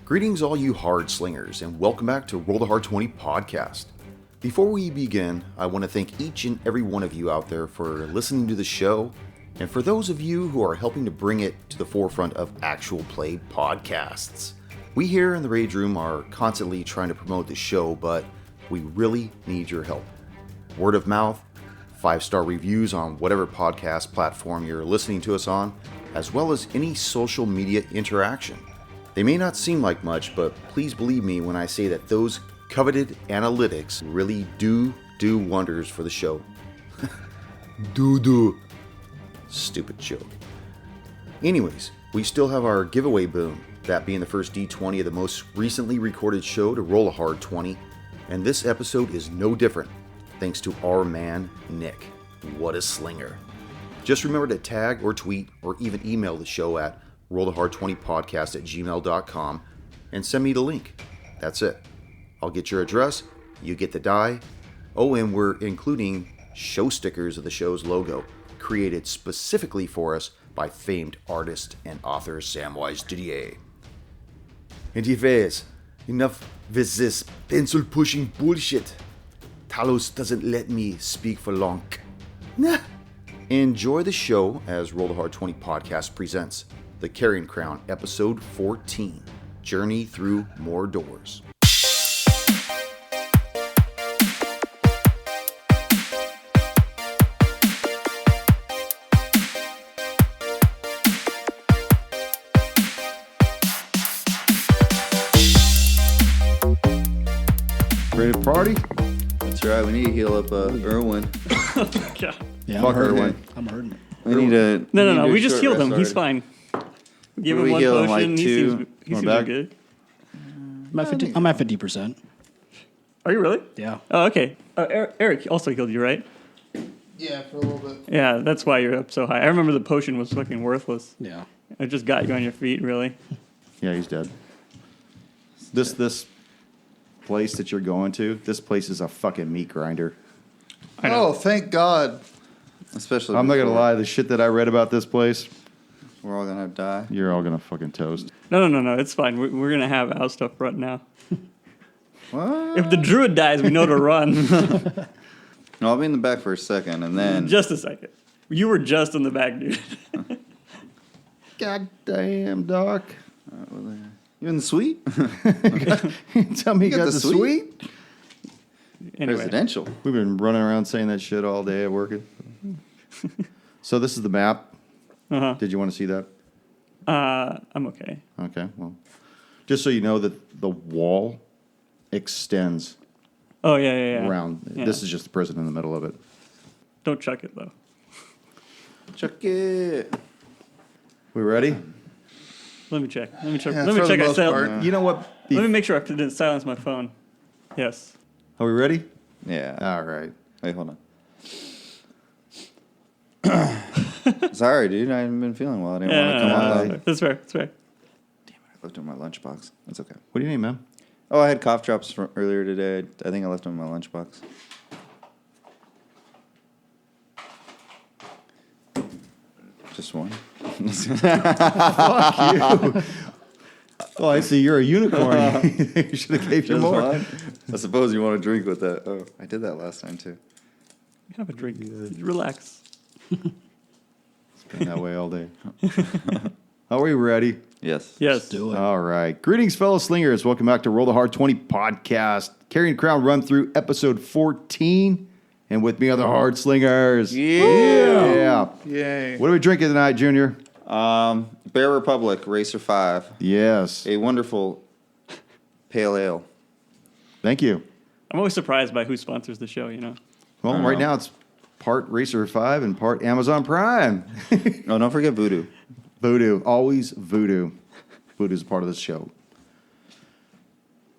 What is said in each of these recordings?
Greetings all you Hard Slingers, and welcome back to Roll the Hard 20 podcast. Before we begin, I want to thank each and every one of you out there for listening to the show, and for those of you who are helping to bring it to the forefront of actual play podcasts. We here in the Rage Room are constantly trying to promote the show, but we really need your help. Word of mouth, 5-star reviews on whatever podcast platform you're listening to us on, as well as any social media interaction. They may not seem like much, but please believe me when I say that those coveted analytics really do wonders for the show. Stupid joke. Anyways, we still have our giveaway boom, that being the first D20 of the most recently recorded show to roll a hard 20, and this episode is no different, thanks to our man, Nick. What a slinger. Just remember to tag or tweet or even email the show at rollthehard20podcast@gmail.com and send me the link. That's it. I'll get your address, you get the die. Oh, and we're including show stickers of the show's logo, created specifically for us by famed artist and author Samwise Didier. Anyways, enough with this pencil-pushing bullshit. Talos doesn't let me speak for long. Nah. Enjoy the show as Roll the Hard 20 podcast presents the Carrion Crown, episode 14, Journey Through More Doors. Ready to party? That's right, we need to heal up Irwin. God. Yeah, Fuck Irwin. I'm hurting. We need to... No. We just healed him. He's fine. Give him one heal him, potion. like, He two. seems back? good. I'm at 50%. Are you really? Yeah. Oh, okay. Eric also healed you, right? Yeah, for a little bit. Yeah, that's why you're up so high. I remember the potion was fucking worthless. Yeah. It just got you on your feet, really. Yeah, he's dead. This place that you're going to, this place is a fucking meat grinder. I know. Oh, thank God. Especially I'm not gonna before lie, the shit that I read about this place, We're all gonna die. you're all gonna fucking toast. No. It's fine. We're going to have our stuff run now. What? If the druid dies, we know to run. No, I'll be in the back for a second, and then... Just a second. You were just in the back, dude. God damn, Doc. You in the suite? Tell me you got the suite? Anyway. Residential. We've been running around saying that shit all day at work. So this is the map. Uh-huh. Did you want to see that? I'm okay. Okay, well, just so you know that the wall extends Oh, yeah. around. Yeah. This is just the prison in the middle of it. Don't chuck it, though. Chuck it. We ready? Let me check. Yeah, Let me for check. the most I part. You know what? Let me make sure I didn't silence my phone. Yes. Are we ready? Yeah. All right. Wait, hold on. Sorry, dude. I haven't been feeling well. I didn't want to come on late. That's fair. Damn it. I left it in my lunchbox. That's okay. What do you need, man? Oh, I had cough drops from earlier today. I think I left them in my lunchbox. Just one. Fuck you. Oh, I see. You're a unicorn. You should have gave you Just more. one? I suppose you want to drink with that. Oh, I did that last time, too. Have a drink. Relax. It's been that way all day. Are we ready? Yes. Yes. Do it. All right. Greetings, fellow slingers. Welcome back to Roll the Hard 20 podcast. Carrion Crown run through episode 14. And with me are the Hard Slingers. Yeah. Yay. What are we drinking tonight, Junior? Bear Republic Racer 5. Yes. A wonderful pale ale. Thank you. I'm always surprised by who sponsors the show, you know? Well, right now it's part Racer 5 and part Amazon Prime. Oh, don't forget Voodoo. Voodoo. Always Voodoo. Voodoo's a part of this show.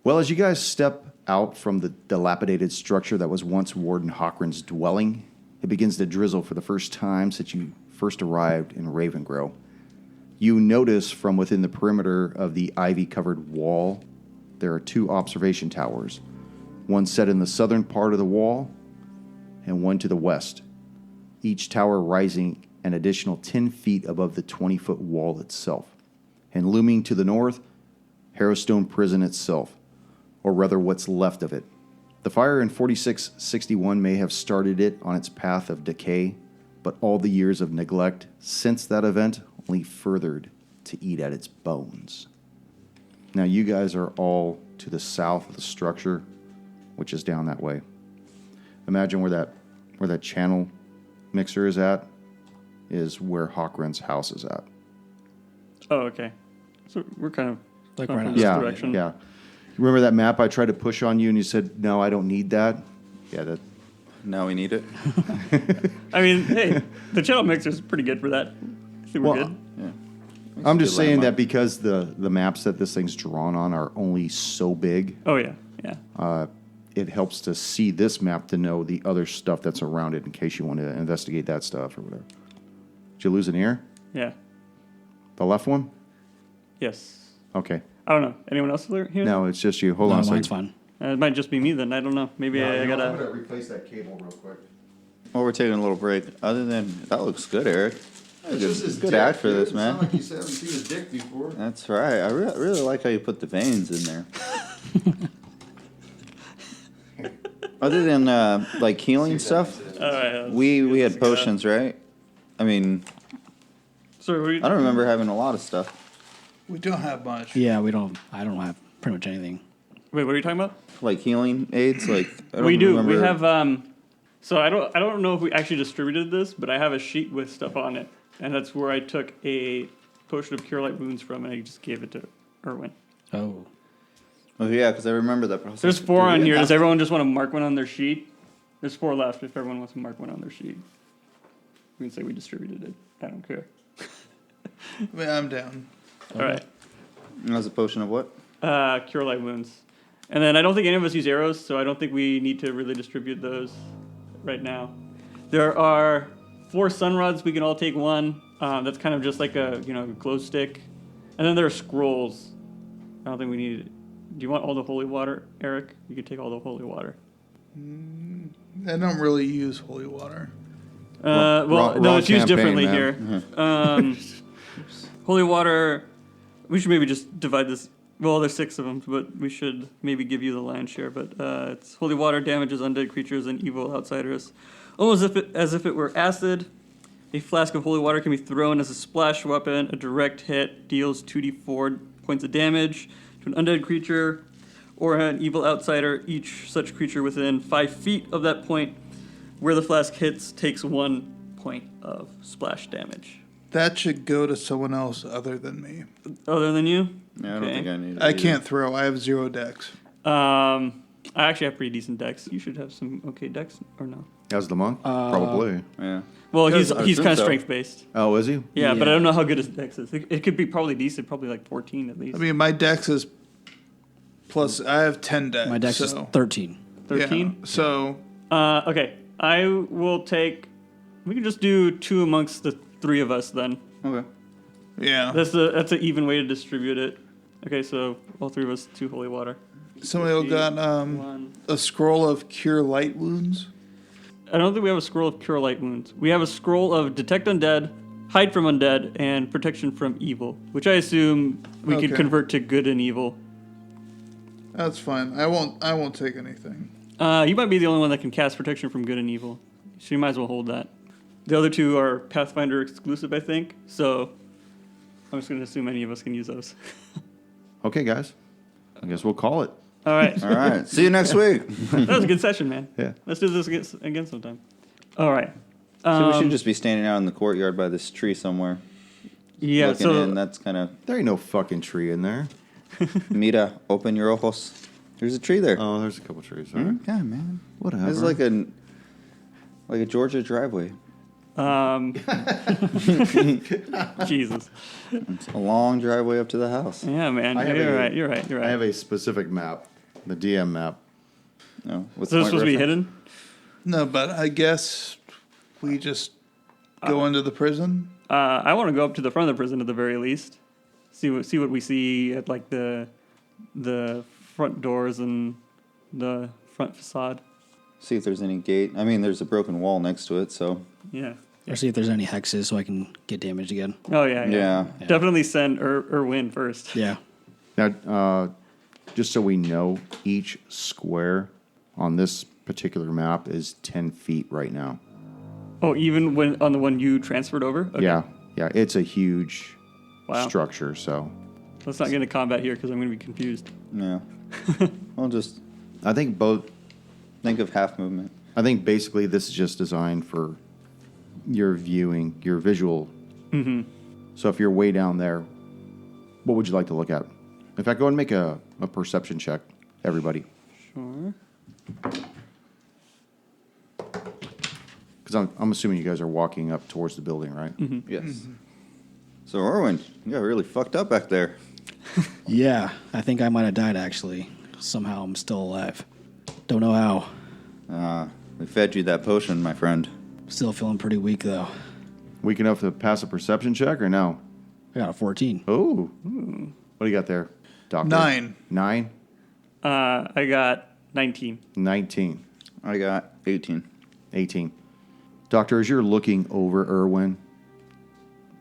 Well, as you guys step out from the dilapidated structure that was once Warden Hochran's dwelling, it begins to drizzle for the first time since you first arrived in Ravengrow. You notice from within the perimeter of the ivy-covered wall, there are 2 observation towers, one set in the southern part of the wall and one to the west, each tower rising an additional 10 feet above the 20-foot wall itself. And looming to the north, Harrowstone Prison itself, or rather what's left of it. The fire in 4661 may have started it on its path of decay, but all the years of neglect since that event only furthered to eat at its bones. Now you guys are all to the south of the structure, which is down that way. Imagine where that channel mixer is at, is where Hawkrun's house is at. Oh, okay. So we're kind of Like going right from on. this Yeah, direction. yeah. You remember that map I tried to push on you and you said, no, I don't need that? Yeah, that. Now we need it. I mean, hey, the channel mixer is pretty good for that. I think we're Well, good. Yeah. I'm just Good saying landmark. that because the maps that this thing's drawn on are only so big, Oh, yeah. Yeah. it helps to see this map to know the other stuff that's around it in case you want to investigate that stuff or whatever. Did you lose an ear? Yeah. The left one? Yes. Okay. I don't know. Anyone else here? No, it's just you. Hold No, on a mine's second. fine. It might just be me then. I don't know. Maybe I gotta. to replace that cable real quick. Well, we're taking a little break. Other than that, looks good, Eric. Good ad for this, man. like you haven't seen his dick before. That's right. I really like how you put the veins in there. Other than like healing stuff, All right. we had potions, right? I mean, Sorry, what are you, I don't remember having a lot of stuff. We don't have much. Yeah, I don't have pretty much anything. Wait, what are you talking about? Like healing aids, like I don't We do. remember. We have. So I don't know if we actually distributed this, but I have a sheet with stuff on it, and that's where I took a potion of cure light wounds from, and I just gave it to Erwin. Oh. Oh yeah, because I remember that process. There's 4 on here. Does everyone just want to mark one on their sheet? There's 4 left. If everyone wants to mark one on their sheet, we can say we distributed it. I don't care. I mean, I'm down. All right. That was a potion of what? Cure light wounds, and then I don't think any of us use arrows, so I don't think we need to really distribute those right now. There are 4 sun rods. We can all take one. That's kind of just like a glow stick, and then there are scrolls. I don't think we need. Do you want all the holy water, Eric? You can take all the holy water. I don't really use holy water. Well, no, it's used campaign, differently man. here. Holy water. We should maybe just divide this. Well, there's 6 of them, but we should maybe give you the lion's share. But it's holy water damages undead creatures and evil outsiders, almost as if it were acid. A flask of holy water can be thrown as a splash weapon. A direct hit deals 2d4 points of damage to an undead creature or an evil outsider. Each such creature within 5 feet of that point where the flask hits takes 1 point of splash damage. That should go to someone else other than me. Other than you? Yeah, I don't Okay. think I need it. I either. can't throw. I have 0 decks. I actually have pretty decent decks. You should have some okay decks, or no? How's the monk? Probably. Yeah. Well, he's I he's assume kind of so. strength based. Oh, is he? Yeah, but I Yeah. don't know how good his dex is. It could be probably decent, probably like 14 at least. I mean, my dex is plus. I have 10 decks. My dex is so, 13. 13. Yeah, so Okay, I will take. We can just do 2 amongst the 3 of us then. Okay. yeah. That's an even way to distribute it. Okay, so all 3 of us 2 holy water. Somebody got 1. a scroll of cure light wounds. I don't think we have a scroll of cure light wounds. We have a scroll of detect undead, hide from undead, and protection from evil, which I assume we could Okay. convert to good and evil. That's fine. I won't take anything. You might be the only one that can cast protection from good and evil, so you might as well hold that. The other 2 are Pathfinder exclusive, I think, so I'm just going to assume any of us can use those. Okay, guys. I guess we'll call it. All right. All right. See you next week. That was a good session, man. Yeah. Let's do this again sometime. All right. So we should just be standing out in the courtyard by this tree somewhere. Yeah, Looking so in. That's kind of. There ain't no fucking tree in there. Mira, open your ojos. There's a tree there. Oh, there's a couple trees. All right. Yeah, man. Whatever. This is like a Georgia driveway. Jesus. It's a long driveway up to the house. Yeah, man. I have You're a- right. You're right. You're right. I have a specific map, the DM map. No, what's So this the supposed to be reference? hidden? No, but I guess we just go into the prison. I want to go up to the front of the prison at the very least. See what we see at like the front doors and the front facade. See if there's any gate. I mean, there's a broken wall next to it, so. Yeah. Or see if there's any hexes so I can get damaged again. Oh yeah. Yeah. Definitely send Erwin first. Yeah. Now, just so we know, each square on this particular map is 10 feet right now. Oh, even when on the one you transferred over? Okay. Yeah, it's a huge Wow. structure, so. Let's not get into combat here because I'm going to be confused. Yeah. We'll just I think think of half movement. I think basically this is just designed for your viewing, your visual. Mm-hmm. So if you're way down there, what would you like to look at? In fact, go ahead and make a perception check, everybody. Sure. Because I'm assuming you guys are walking up towards the building, right? Mm-hmm. Yes. So, Erwin, you got really fucked up back there. Yeah, I think I might have died, actually. Somehow I'm still alive. Don't know how. We fed you that potion, my friend. Still feeling pretty weak, though. Weak enough to pass a perception check or no? I got a 14. Oh. What do you got there, Doctor? 9. 9? I got 19. 19. I got 18. 18. Doctor, as you're looking over Irwin,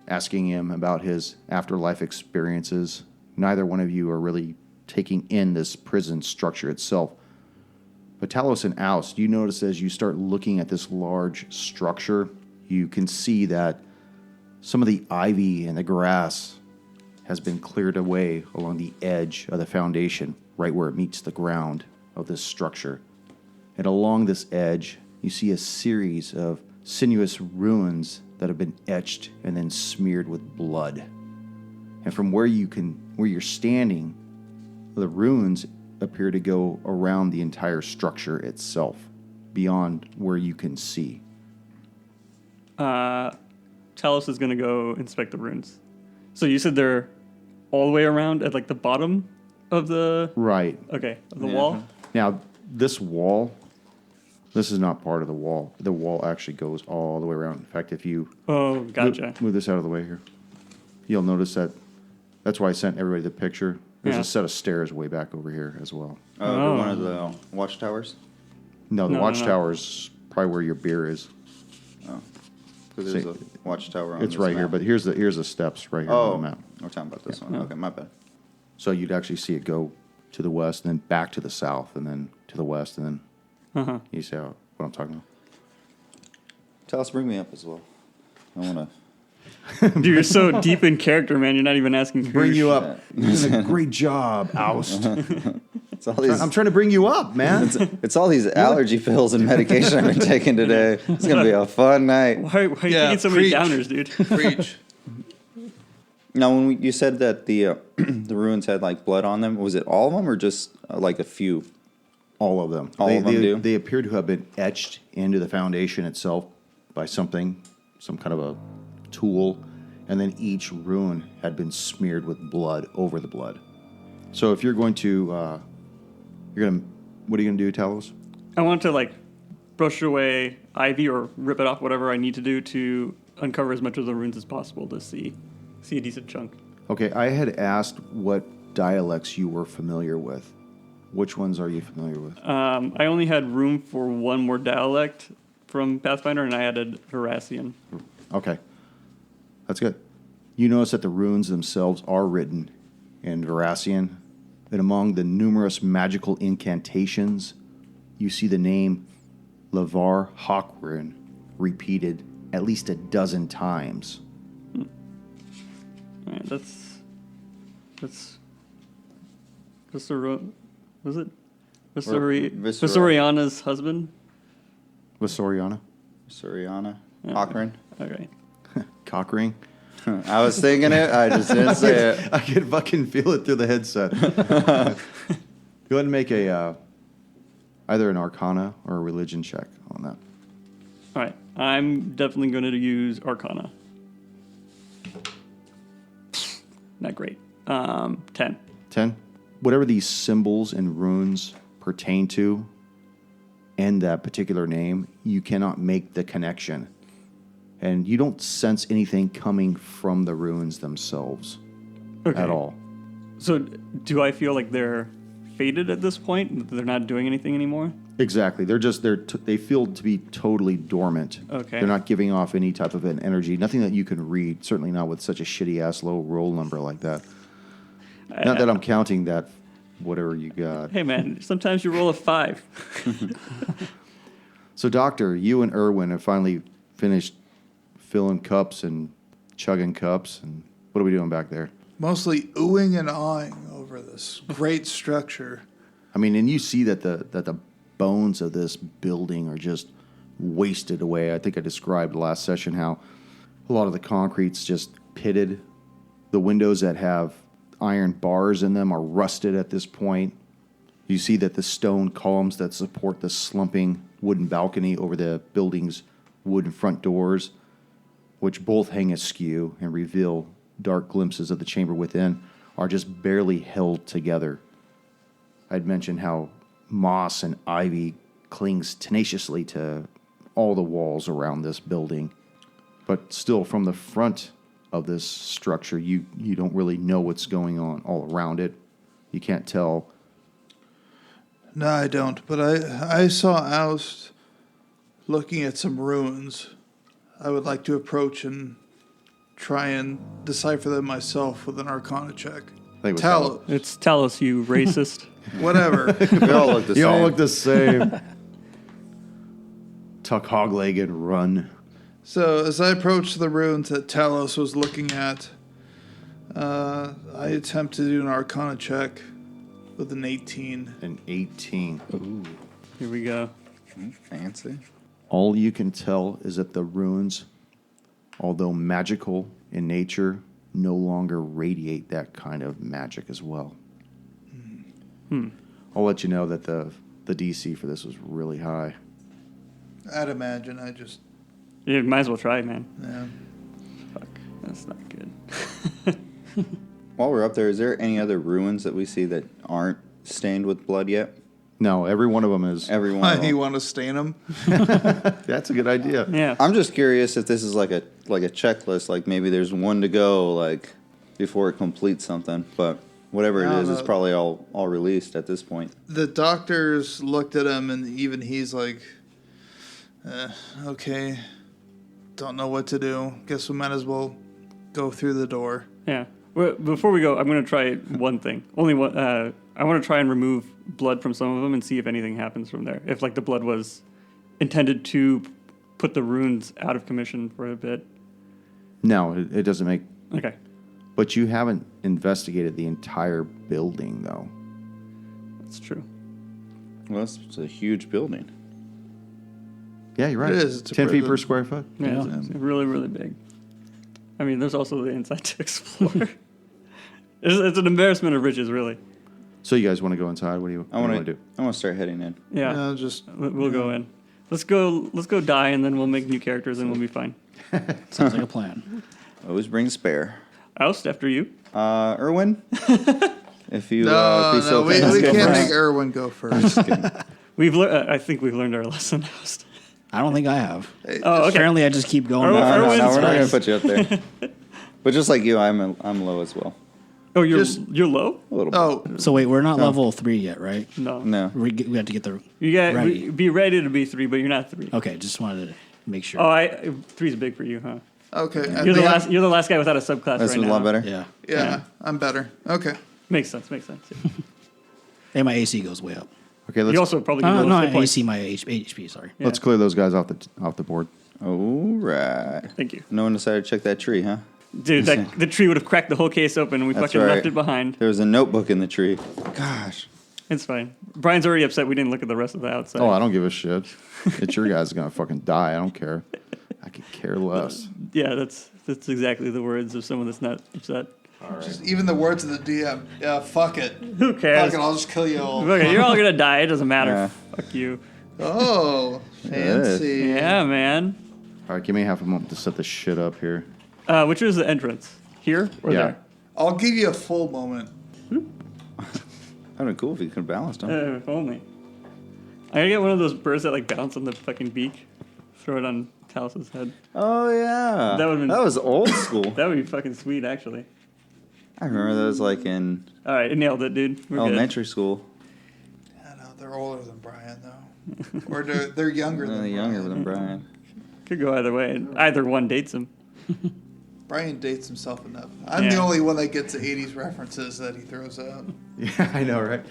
asking him about his afterlife experiences, neither one of you are really taking in this prison structure itself. But Talos and Oust, you notice as you start looking at this large structure, you can see that some of the ivy and the grass has been cleared away along the edge of the foundation, right where it meets the ground of this structure. And along this edge, you see a series of sinuous runes that have been etched and then smeared with blood. And from where you're standing, the runes appear to go around the entire structure itself, beyond where you can see. Talos is going to go inspect the runes. So you said they're all the way around at like the bottom of the... Right. Okay, of the Yeah. wall? Now, this wall, this is not part of the wall. The wall actually goes all the way around. In fact, if you Oh, gotcha. move this out of the way here, you'll notice that that's why I sent everybody the picture. There's Yeah. a set of stairs way back over here as well. To one of the watchtowers? No, the No, watchtower's probably where your beer is. Because there's See, a watchtower on It's this right here, map. but here's the steps right here on the map. We're talking about this one. Yeah. Okay, my bad. So you'd actually see it go to the west, and then back to the south, and then to the west, and then Uh-huh. you see what I'm talking about. Tell us, bring me up as well. I want to. Dude, you're so deep in character, man. You're not even asking for Bring your you shit. up. You're doing a great job, Oust. It's all these. I'm trying to bring you up, man. It's all these allergy pills and medication I've been taking today. It's gonna be a fun night. Why are you Yeah, taking so many preach. downers, dude? Preach. Now, when you said that the the ruins had like blood on them, was it all of them or just like a few? All of them. All of them do? They appear to have been etched into the foundation itself by something, some kind of a tool, and then each rune had been smeared with blood over the blood. So if you're going to, what are you going to do, Talos? I want to like brush away ivy or rip it off, whatever I need to do to uncover as much of the runes as possible to see a decent chunk. Okay, I had asked what dialects you were familiar with. Which ones are you familiar with? I only had room for one more dialect from Pathfinder, and I added Veracian. Okay, that's good. You notice that the runes themselves are written in Veracian, and among the numerous magical incantations, you see the name Lavar Hawkrun repeated at least a dozen times. All right, that's was it Visoriana's husband? Vasoriana? Suriana, Yeah. Cochrane. Okay. Cockring? I was thinking it. I just didn't say it. I could fucking feel it through the headset. Go ahead and make a either an Arcana or a Religion check on that. All right, I'm definitely going to use Arcana. Not great. 10. 10. Whatever these symbols and runes pertain to and that particular name, you cannot make the connection. And you don't sense anything coming from the runes themselves Okay. at all. So, do I feel like they're faded at this point? They're not doing anything anymore? Exactly. They feel to be totally dormant. Okay. They're not giving off any type of an energy. Nothing that you can read. Certainly not with such a shitty ass low roll number like that. Not that I'm counting that, whatever you got. Hey, man, sometimes you roll a 5. So, Doctor, you and Irwin have finally finished filling cups and chugging cups. And what are we doing back there? Mostly oohing and awing over this great structure. I mean, and you see that the bones of this building are just wasted away. I think I described last session how a lot of the concrete's just pitted. The windows that have iron bars in them are rusted at this point. You see that the stone columns that support the slumping wooden balcony over the building's wooden front doors, which both hang askew and reveal dark glimpses of the chamber within, are just barely held together. I'd mentioned how moss and ivy clings tenaciously to all the walls around this building. But still, from the front of this structure, you don't really know what's going on all around it. You can't tell. No, I don't. But I saw Oust looking at some ruins. I would like to approach and try and decipher them myself with an Arcana check. I think it was Talos. It's Talos, you racist. Whatever. We all look the same. You all look the same. Tuck hogleg and run. So as I approached the ruins that Talos was looking at, I attempt to do an Arcana check with an 18. An 18. Ooh, Here we go. fancy. All you can tell is that the ruins, although magical in nature, no longer radiate that kind of magic as well. I'll let you know that the DC for this was really high. I'd imagine. I just, You might as well try, man. yeah. Fuck, that's not good. While we're up there, is there any other ruins that we see that aren't stained with blood yet? No, every one of them is. Every one Why of do you them. want to stain them? That's a good idea. Yeah. I'm just curious if this is like a checklist, like maybe there's one to go, like before it completes something. But whatever it is, it's probably all released at this point. The doctors looked at him, and even he's like, okay, don't know what to do. Guess we might as well go through the door. Yeah. Well, before we go, I'm going to try one thing. Only one. I want to try and remove blood from some of them and see if anything happens from there. If like the blood was intended to put the runes out of commission for a bit. No, it doesn't make. Okay. But you haven't investigated the entire building, though. That's true. Well, it's a huge building. Yeah, you're right. It is. It's a 10 feet per prison. square foot. Yeah, it's really, really big. I mean, there's also the inside to explore. It's an embarrassment of riches, really. So you guys want to go inside? What do you want to do? I want to start heading in. Yeah. Just We'll go in. Let's go die, and then we'll make new characters, and we'll be fine. Sounds like a plan. Always bring spare. Oust after you. Irwin, if you no, be so we kind as to can't bring- make Irwin go first. I think we've learned our lesson, Oust. I don't think I have. Oh, okay. Apparently, I just keep going. Irwin- back. No, Irwin's we're not going to first. put you up there. But just like you, I'm low as well. Oh, you're Just- low? A little bit. Oh, So wait, we're not level 3 yet, right? No. No. We have to get the. You got Ready. be ready to be 3, but you're not 3. Okay, just wanted to make sure. Oh, 3's big for you, huh? okay. I You're the think last. You're the last guy without a subclass This right was now. a lot better. Yeah. Yeah, I'm better. Okay. Makes sense. Yeah. And my AC goes way up. Okay, You also probably get No, bonus no, hit points. AC, my HP, sorry. Yeah. let's clear those guys off the board. All right. Thank you, No one decided to check that tree, huh? dude. The tree would have cracked the whole case open, and we That's fucking right. left it behind. There was a notebook in the tree. Gosh. It's fine. Brian's already upset we didn't look at the rest of the outside. Oh, I don't give a shit. It's your guys gonna fucking die. I don't care. I could care less. Yeah, that's exactly the words of someone that's not upset. Just even the words of the DM. Yeah, fuck it. Who cares? Fuck it, I'll just kill you all. Okay, you're all gonna die. It doesn't matter. Yeah. Fuck you. Oh, fancy. Yeah, man. All right, give me half a moment to set this shit up here. Which is the entrance? Here or Yeah. there? I'll give you a full moment. That would be cool if you could have balanced them. If only. I gotta get one of those birds that like bounce on the fucking beak. Throw it on Talos' head. Oh, yeah. That would've been- That was old school. That would be fucking sweet, actually. I remember those like in All right, it nailed it, dude. We're elementary school. I know, they're older than Brian, though. Or they're younger than Brian. Younger than Brian. good. Could go either way. Either one dates him. Brian dates himself enough. I'm the only one that gets the 80s references that he throws out. Yeah, I know, right?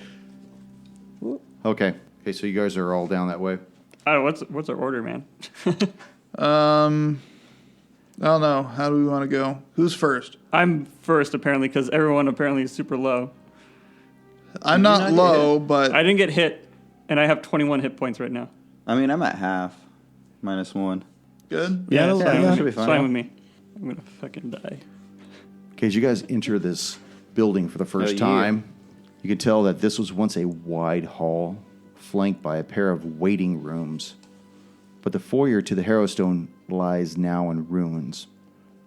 Okay, so you guys are all down that way. Oh, what's our order, man? I don't know. How do we want to go? Who's first? I'm first, apparently, because everyone apparently is super low. I'm not low, but... I didn't get hit, and I have 21 hit points right now. I mean, I'm at half, -1. Good? Yeah, it's yeah, fine, yeah. with Should me. be fine. It's fine with me. I'm going to fucking die. Okay, as you guys enter this building for the first yeah. time, you can tell that this was once a wide hall, flanked by a pair of waiting rooms. But the foyer to the Harrowstone lies now in ruins.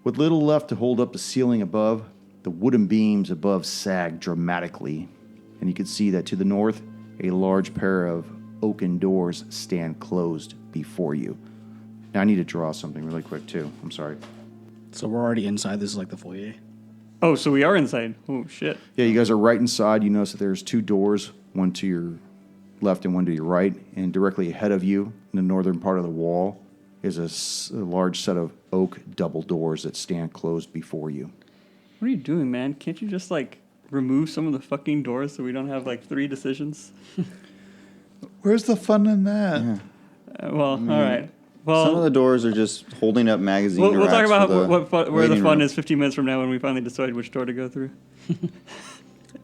With little left to hold up the ceiling above, the wooden beams above sag dramatically, and you can see that to the north, a large pair of oaken doors stand closed before you. Now I need to draw something really quick too. I'm sorry. So we're already inside. This is like the foyer. Oh, so we are inside. Oh, shit. Yeah, you guys are right inside. You notice that there's two doors, one to your left and one to your right, and directly ahead of you, in the northern part of the wall, is a large set of oak double doors that stand closed before you. What are you doing, man? Can't you just, like, remove some of the fucking doors so we don't have, like, 3 decisions? Where's the fun in that? Yeah. All right. Well, Some of the doors are just holding up magazine we'll talk racks about for the where the waiting fun room. is 15 minutes from now when we finally decide which door to go through.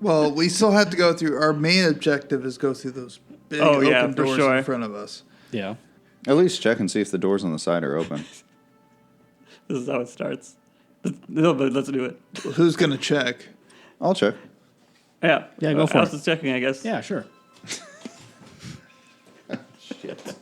Well, we still have to go through... Our main objective is go through those big open for doors sure. in front of us. Yeah. At least check and see if the doors on the side are open. This is how it starts. No, but let's do it. Who's going to check? I'll check. Yeah. Yeah, go for Alice it. is checking, I guess. Yeah, sure. Shit.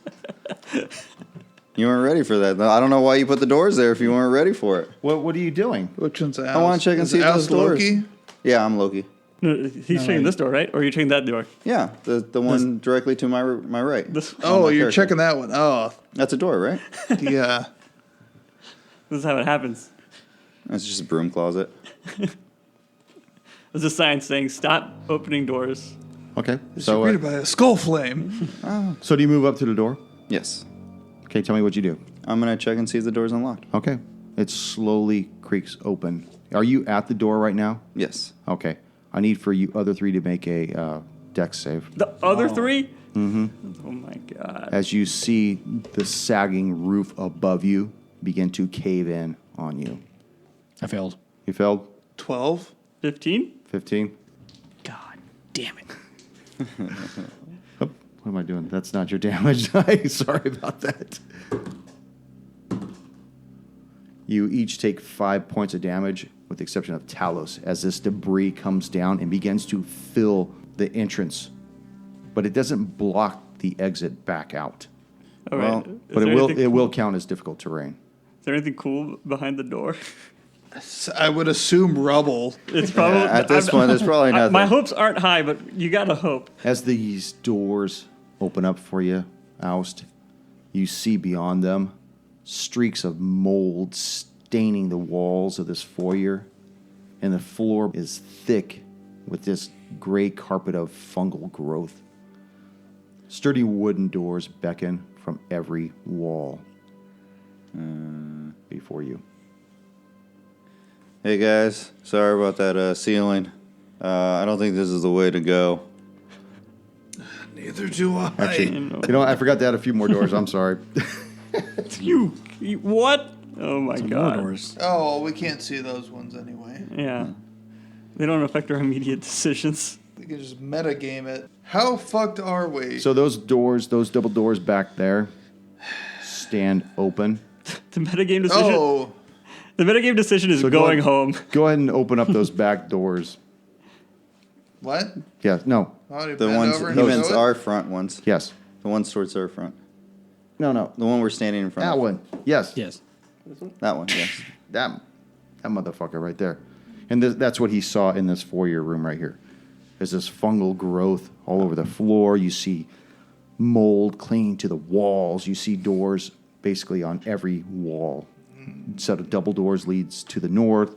You weren't ready for that. I don't know why you put the doors there if you weren't ready for it. What are you doing? Which one's Alice? I want to check and Is see if Alice those doors. Loki? Yeah, I'm Loki. No, he's checking this door, right? Or are you checking that door? Yeah, the one directly to my right. This Oh, my you're character. checking that one. Oh, That's a door, right? yeah. is how it happens. That's just a broom closet. There's a sign saying, stop opening doors. Okay. It's So, greeted by a skull flame. so do you move up to the door? Yes. Okay, tell me what you do. I'm going to check and see if the door's unlocked. Okay. It slowly creaks open. Are you at the door right now? Yes. Okay. I need for you other three to make a dex save. The other 3? Mm-hmm. Oh, my God. As you see the sagging roof above you begin to cave in on you. I failed. You failed? 12? 15? 15? God damn it. Oh, what am I doing? That's not your damage die. Sorry about that. You each take 5 points of damage, with the exception of Talos, as this debris comes down and begins to fill the entrance. But it doesn't block the exit back out. All Well, right. But it will count as difficult terrain. Is there anything cool behind the door? I would assume rubble. It's probably... At this point, there's probably nothing. My hopes aren't high, but you gotta hope. As these doors open up for you, Oust, you see beyond them streaks of mold staining the walls of this foyer, and the floor is thick with this gray carpet of fungal growth. Sturdy wooden doors beckon from every wall before you. Hey guys, sorry about that ceiling. I don't think this is the way to go. Neither do I. Actually, you know what? I forgot to add a few more doors. I'm sorry. You what? Oh, my Some God. more doors. Oh, we can't see those ones anyway. Yeah. They don't affect our immediate decisions. We can just metagame it. How fucked are we? So those doors, those double doors back there, stand open. The metagame decision... Oh, The metagame decision is So go going ahead- home. Go ahead and open up those back doors. what? Yeah, no, Oh, you The bend ones, over he and meant show it? our front ones. yes. The ones towards our front. No. The one we're standing in front That of. one. Yes. Yes. That one, yes. That motherfucker right there. And that's what he saw in this foyer room right here. There's this fungal growth all over the floor. You see mold clinging to the walls. You see doors basically on every wall. Set of double doors leads to the north.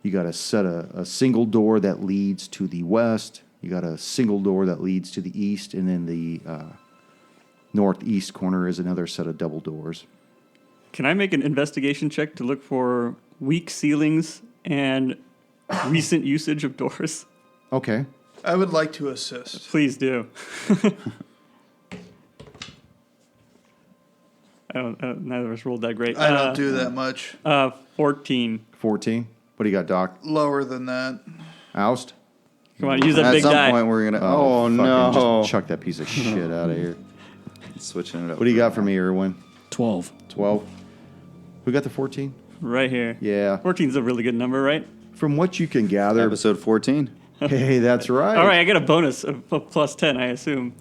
You got a single door that leads to the west. You got a single door that leads to the east, and then the northeast corner is another set of double doors. Can I make an investigation check to look for weak ceilings and recent usage of doors. Okay. I would like to assist. Please do. Neither of us rolled that great. I don't do that much. 14. 14. What do you got, Doc? Lower than that. Oust? Come on, use that At big some die. point, we're gonna. Oh fucking no! Just chuck that piece of shit out of here. Switching it up. What do you got for me, Irwin? 12. 12. Who got the 14? Right here. Yeah. 14 is a really good number, right? From what you can gather. Episode 14. Hey, that's right. All right, I get a bonus of plus 10, I assume.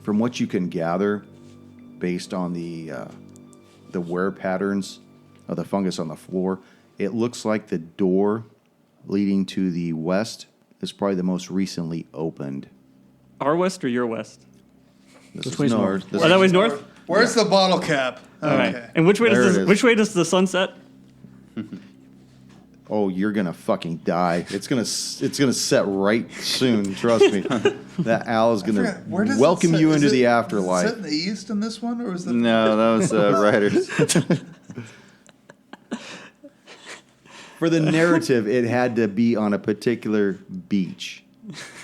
From what you can gather, based on the wear patterns of the fungus on the floor, it looks like the door leading to the west is probably the most recently opened. Our west or your west? This Which is way's north. north? This Oh, that is- way's north? Where's the bottle cap? All right. Okay. And which way There does it is. which way does the sun set? Oh, you're gonna fucking die. It's gonna set right soon. Trust me. That owl is gonna Forgot, where does it welcome set? you Is into it- the Is it afterlife. in the east in this one, or is it? No, that was Riders. For the narrative, it had to be on a particular beach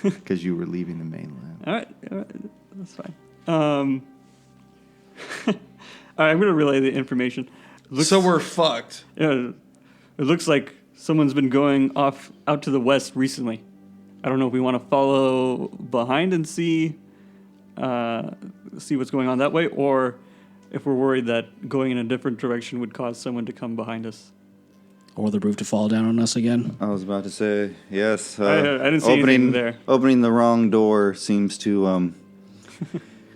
because you were leaving the mainland. All right, that's fine. All right, I'm going to relay the information. So we're fucked. It looks like someone's been going off out to the west recently. I don't know if we want to follow behind and see what's going on that way, or if we're worried that going in a different direction would cause someone to come behind us. Or the roof to fall down on us again. I was about to say yes. I didn't see anything there. Opening the wrong door seems to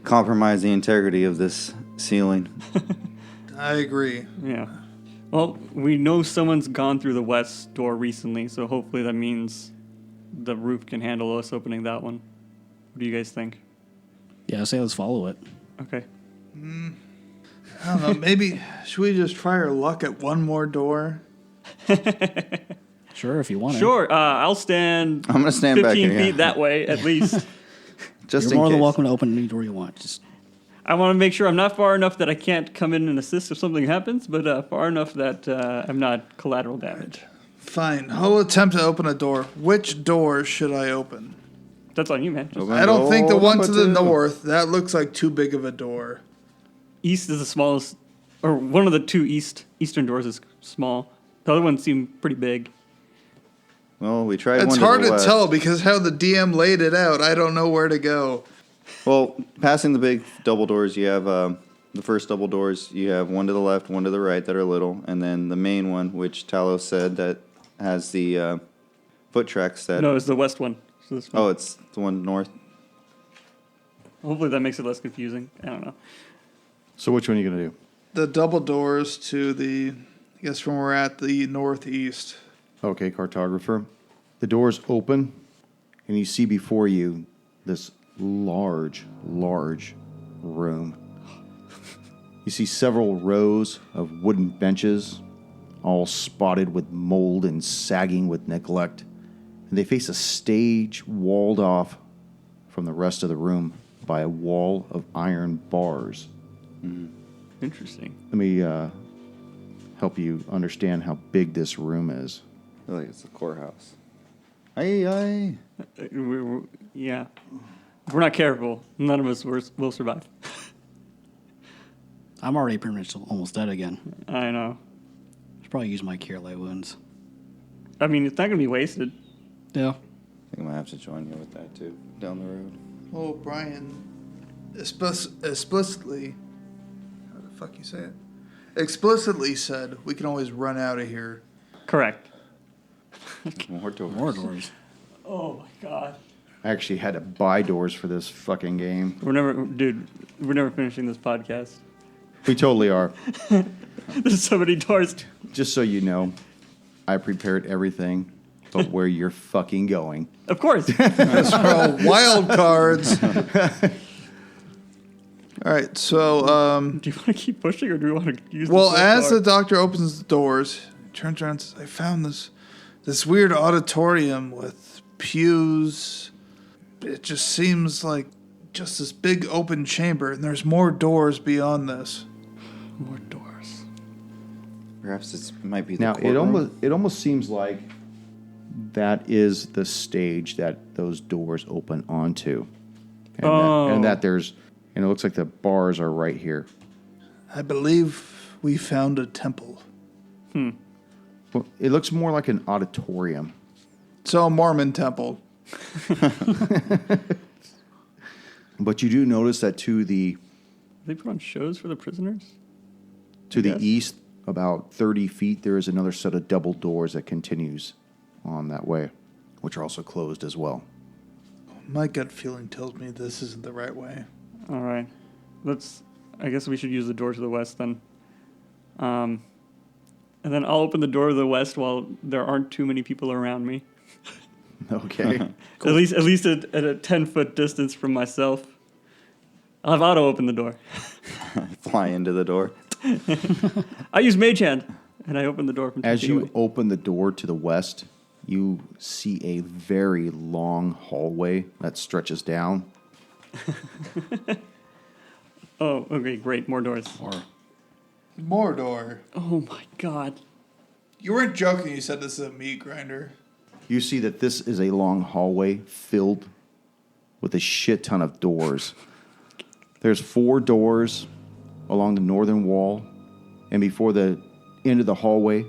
compromise the integrity of this ceiling. I agree. Yeah. Well, we know someone's gone through the west door recently, so hopefully that means the roof can handle us opening that one. What do you guys think? Yeah, I say let's follow it. Okay. I don't know. Maybe should we just try our luck at one more door? Sure, if you want to. Sure. I'll stand. I'm gonna stand back 15 here, feet yeah. that way at least. Just You're in more case. than welcome to open any door you want. Just I want to make sure I'm not far enough that I can't come in and assist if something happens, but far enough that I'm not collateral damage. Fine. I'll attempt to open a door. Which door should I open? That's on you, man. Just Open I don't think the door one to the number two. north. That looks like too big of a door. east is the smallest, or one of the two eastern doors is small. The other ones seem pretty big. Well, we tried It's one hard to the to west. tell because how the DM laid it out. I don't know where to go. Well, passing the big double doors, you have the first double doors. You have one to the left, one to the right that are little, and then the main one, which Talos said that has the foot tracks. That No, it's the west one. So this one. oh, it's the one north. Hopefully that makes it less confusing. I don't know. So which one are you gonna do? The double doors to the, I guess from where we're at, the northeast. Okay, cartographer. The doors open, and you see before you this large room. You see several rows of wooden benches, all spotted with mold and sagging with neglect. And they face a stage walled off from the rest of the room by a wall of iron bars. Interesting. Let me help you understand how big this room is. I feel like it's the courthouse. Aye. Yeah. If we're not careful, none of us will survive. I'm already pretty much almost dead again. I know. Should probably use my cure light wounds. I mean, it's not going to be wasted. Yeah. I think I might have to join you with that too, down the road. Well, Brian explicitly, how the fuck you say it? Explicitly said we can always run out of here. Correct. More doors. More doors. Oh my god. I actually had to buy doors for this fucking game. We're never finishing this podcast. We totally are. There's so many doors. Just so you know, I prepared everything but where you're fucking going. Of course. That's for all wild cards. All right, so Do you want to keep pushing, or do we want to use? well, this as so the doctor opens the doors, he turns around and says, I found this weird auditorium with pews. It just seems like just this big open chamber, and there's more doors beyond this. more doors? Perhaps it might be the Now courtroom. it almost seems like that is the stage that those doors open onto, and that there's and it looks like the bars are right here. I believe we found a temple. Well, it looks more like an auditorium. So a Mormon temple. But you do notice that to the They put on shows for the prisoners? the east, about 30 feet, there is another set of double doors that continues on that way, which are also closed as well. My gut feeling tells me this isn't the right way. All right. I guess we should use the door to the west then. And then I'll open the door to the west while there aren't too many people around me. Okay. At least at a 10-foot distance from myself. I'll have Otto open the door. Fly into the door. I use Mage Hand, and I open the door from 2 As feet you away. open the door to the west, you see a very long hallway that stretches down. Oh, okay, great. More doors. Mordor. Oh my god. You weren't joking. You said this is a meat grinder. You see that this is a long hallway filled with a shit ton of doors. There's 4 doors along the northern wall, and before the end of the hallway,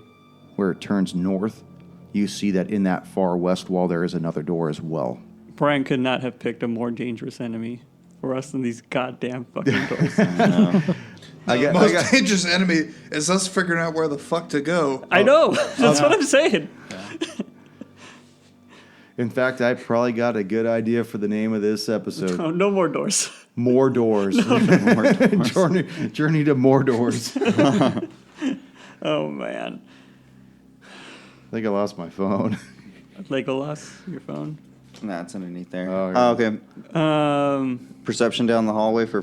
where it turns north, you see that in that far west wall there is another door as well. Brian could not have picked a more dangerous enemy for us than these goddamn fucking doors. The most dangerous enemy is us figuring out where the fuck to go. I know. That's what I'm saying. In fact, I probably got a good idea for the name of this episode. Oh, no more doors. More doors. Journey to more doors. I Oh man. think I lost my phone. Legolas, your phone. Nah, it's underneath there. Oh, Oh, okay. Perception down the hallway for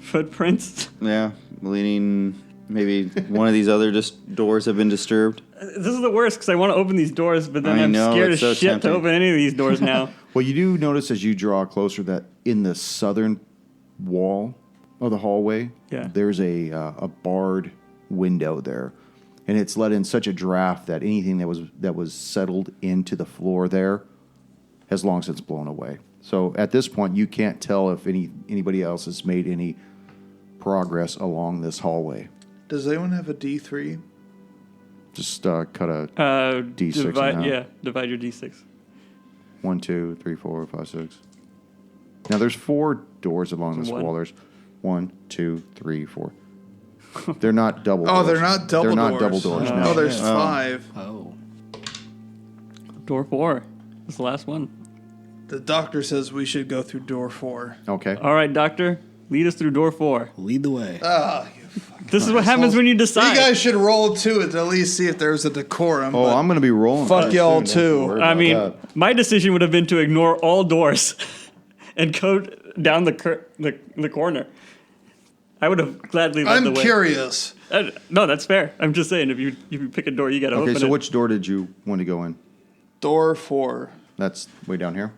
Footprints. Yeah, leading. Maybe one of these other doors have been disturbed. This is the worst because I want to open these doors, but then I I'm know, scared it's as so shit tempting. to open any of these doors now. Well, you do notice as you draw closer that in the southern wall of the hallway, Yeah. there's a barred window there, and it's let in such a draft that anything that was settled into the floor there has long since blown away. So at this point, you can't tell if anybody else has made any progress along this hallway. Does anyone have a D3? Just cut a D6 divide, now. yeah, divide your D6. 1, 2, 3, 4, 5, 6. Now there's 4 doors along this One. wall. There's 1, 2, 3, 4. They're not double. Oh, doors. they're not double They're doors. not double doors. No. No. Oh, there's 5. Oh. Door 4. That's the last one. The doctor says we should go through door 4. Okay. All right, doctor, lead us through door 4. Lead the way. Ah, you This is what happens when you decide. You guys should roll too to at least see if there's a decorum. Oh, but I'm going to be rolling. Fuck that y'all soon. Don't you too. worry I about mean, that. my decision would have been to ignore all doors and go down the corner. I would have gladly led the I'm way. curious. No, that's fair. I'm just saying, if you pick a door, you got to open Okay, so it. which door did you want to go in? Door 4. That's way down here.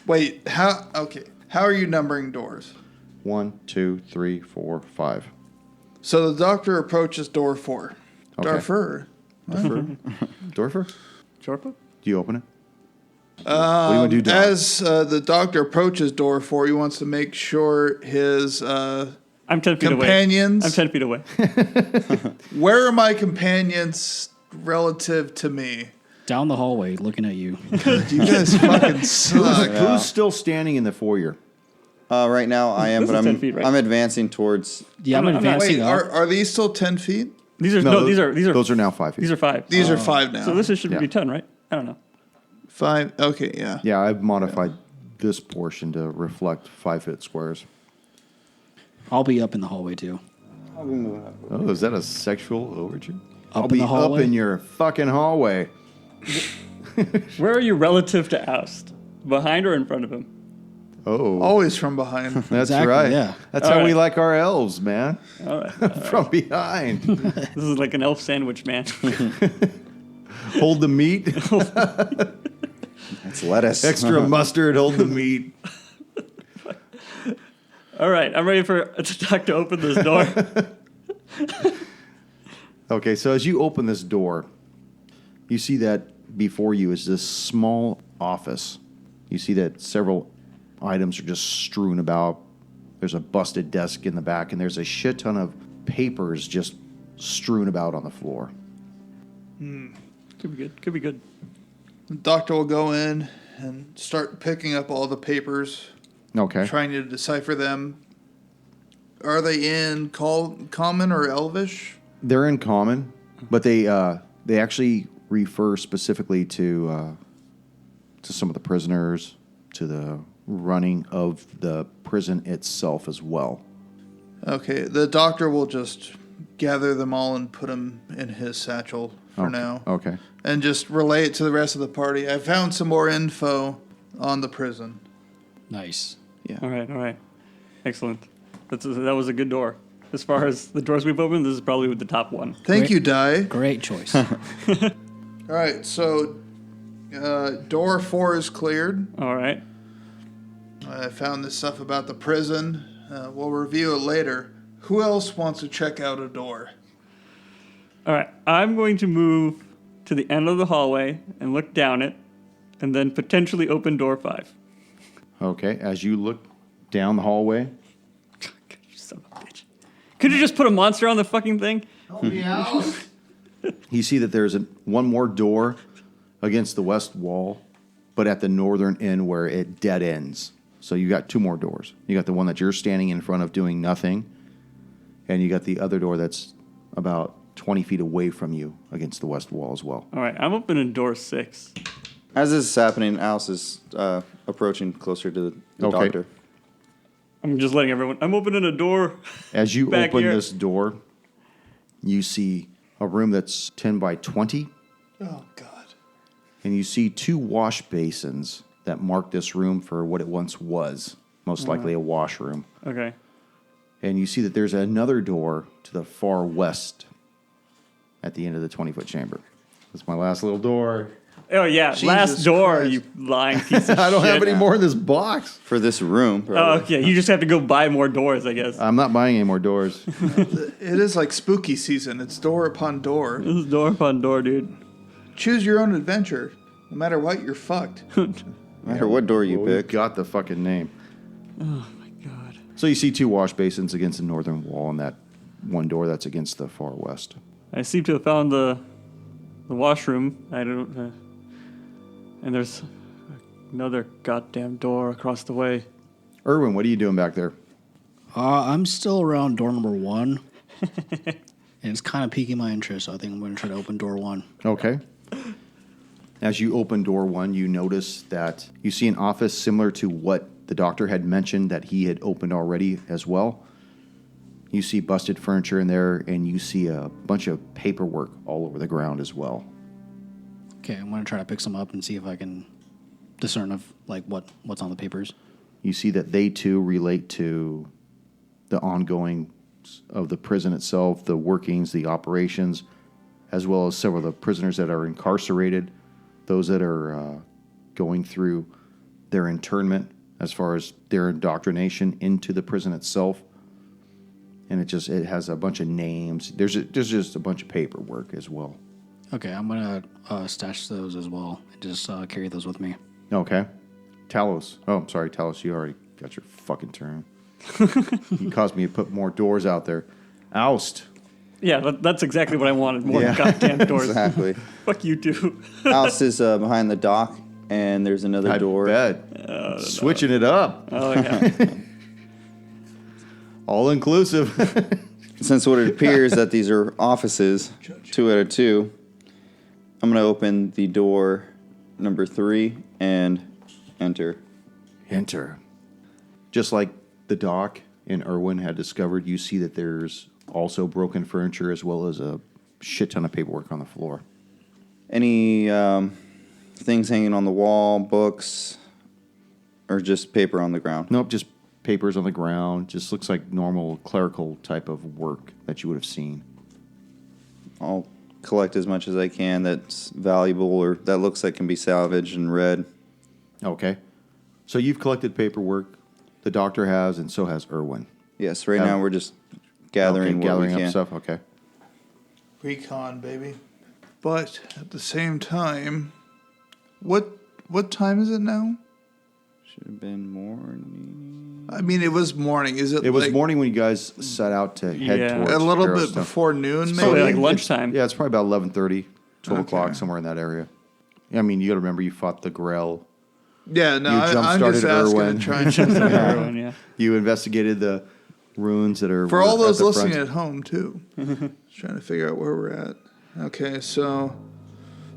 Wait, how? Okay, how are you numbering doors? 1, 2, 3, 4, 5. So the doctor approaches door 4. Okay. Darfur. Dorfer? Chorpa? Do you open it? What do you want to do, Doc? As the doctor approaches door 4, he wants to make sure his I'm 10 feet companions. away. I'm 10 feet away. Where are my companions relative to me? Down the hallway, looking at you. You guys fucking suck. Who's still standing in the foyer? Right now I am, This but is 10 feet, right? I'm advancing towards. Yeah, I'm I'm not- advancing Wait, up. are these still 10 feet? These are those are now 5 feet. these are 5. These are 5 now. So this should Yeah. be 10, right? I don't know. 5. Okay, yeah. Yeah, I've modified this portion to reflect 5-foot squares. I'll be up in the hallway too. Oh, is that a sexual overture? I'll in be the hallway? up in your fucking hallway. Where are you relative to Oust? Behind or in front of him? Oh, Always from behind. that's Exactly, right. yeah. That's All how we right. like our elves, man. All right. From behind. This is like an elf sandwich, man. Hold the meat. It's lettuce. Extra mustard. Hold the meat. All right, I'm ready for the doc to open this door. Okay, so as you open this door, you see that before you is this small office. You see that several items are just strewn about. There's a busted desk in the back, and there's a shit ton of papers just strewn about on the floor. Could be good. Could be good. The doctor will go in and start picking up all the papers, Okay. trying to decipher them. Are they in common or Elvish? They're in common, but they actually refer specifically to some of the prisoners, to the running of the prison itself as well. Okay, the doctor will just gather them all and put them in his satchel for now. Okay. And just relay it to the rest of the party. I found some more info on the prison. Nice. Yeah. All right. Excellent. That was a good door. As far as the doors we've opened, this is probably the top one. Thank Great. you, Dai. Great choice. All right, so door 4 is cleared. All right. I found this stuff about the prison. We'll review it later. Who else wants to check out a door? All right. I'm going to move to the end of the hallway and look down it, and then potentially open door 5. Okay. As you look down the hallway, You son of a bitch. Could you just put a monster on the fucking thing? you see that there's one more door against the west wall, but at the northern end where it dead ends. So you got 2 more doors. You got the one that you're standing in front of doing nothing, and you got the other door that's about 20 feet away from you against the west wall as well. All right. I'm opening door 6. As this is happening, Alice is approaching closer to the Okay. doctor. I'm just letting everyone. I'm opening a door. As you Back open here. this door, you see a room that's 10 by 20, Oh, God. and you see 2 wash basins that mark this room for what it once was, most likely a washroom. Okay. And you see that there's another door to the far west at the end of the 20-foot chamber. That's my last little door. Oh yeah, Jesus last door. Christ. You lying piece of I don't have shit. any more in this box. For this room, Oh, probably. okay. You just have to go buy more doors, I guess. I'm not buying any more doors. It is like spooky season. It's door upon door. This is door upon door, dude. Choose your own adventure. No matter what, you're fucked. No matter what door you Well, we pick. got the fucking name. Oh my god. So you see 2 wash basins against the northern wall and that one door that's against the far west. I seem to have found the washroom. I don't. And there's another goddamn door across the way. Erwin, what are you doing back there? I'm still around door number 1. And it's kind of piquing my interest, so I think I'm going to try to open door 1. Okay. As you open door 1, you notice that you see an office similar to what the doctor had mentioned that he had opened already as well. You see busted furniture in there, and you see a bunch of paperwork all over the ground as well. Okay, I'm going to try to pick some up and see if I can discern of like what's on the papers. You see that they too relate to the ongoing of the prison itself, the workings, the operations, as well as several of the prisoners that are incarcerated, those that are going through their internment as far as their indoctrination into the prison itself. And it has a bunch of names. There's just a bunch of paperwork as well. Okay, I'm going to stash those as well and just carry those with me. Okay. Talos. Oh, I'm sorry, Talos, you already got your fucking turn. You caused me to put more doors out there. Oust. Yeah, that's exactly what I wanted. More Yeah. goddamn doors. Exactly. Fuck you too. Alice is behind the dock, and there's another I door. bet. Switching it up. Oh yeah. All inclusive. Since what it appears that these are offices, 2 out of 2, I'm going to open the door number 3 and enter. Enter. Just like the doc and Erwin had discovered, you see that there's also broken furniture as well as a shit ton of paperwork on the floor. Any things hanging on the wall, books, or just paper on the ground? Nope, just papers on the ground. Just looks like normal clerical type of work that you would have seen. I'll collect as much as I can that's valuable or that looks like can be salvaged and read. Okay. So you've collected paperwork. The doctor has, and so has Erwin. Yes, right now we're just gathering Okay, what we gathering can. up stuff. Okay. recon, baby. But at the same time, what time is it now? Should have been morning. I mean, it was morning. Is it? It was like morning when you guys set out to head Yeah. towards a little bit Arrowstone. before noon, maybe. Probably like lunchtime. Yeah, it's probably about 11:30, 12 Okay. o'clock, somewhere in that area. Yeah, I mean, you got to remember you fought the Grell. Yeah, no, You I'm jump-started just asking Irwin. to try and check that out. Everyone, yeah. You investigated the ruins that are For all at those the listening front. at home too, just trying to figure out where we're at. Okay, so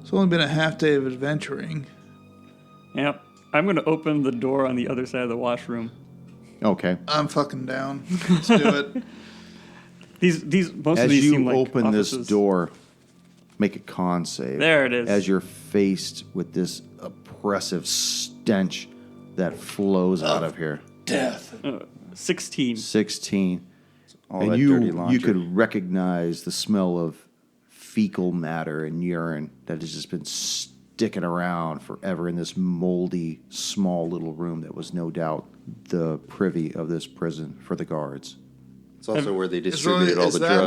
it's only been a half day of adventuring. Yep. I'm going to open the door on the other side of the washroom. Okay. I'm fucking down. Let's do it. These most of As these you seem like open offices. this door, make a con save. There it is. As you're faced with this oppressive stench that flows out of here. Death. 16. 16. All And that you dirty laundry. could recognize the smell of fecal matter and urine that has just been sticking around forever in this moldy, small little room that was no doubt the privy of this prison for the guards. It's also where they Is distributed all the that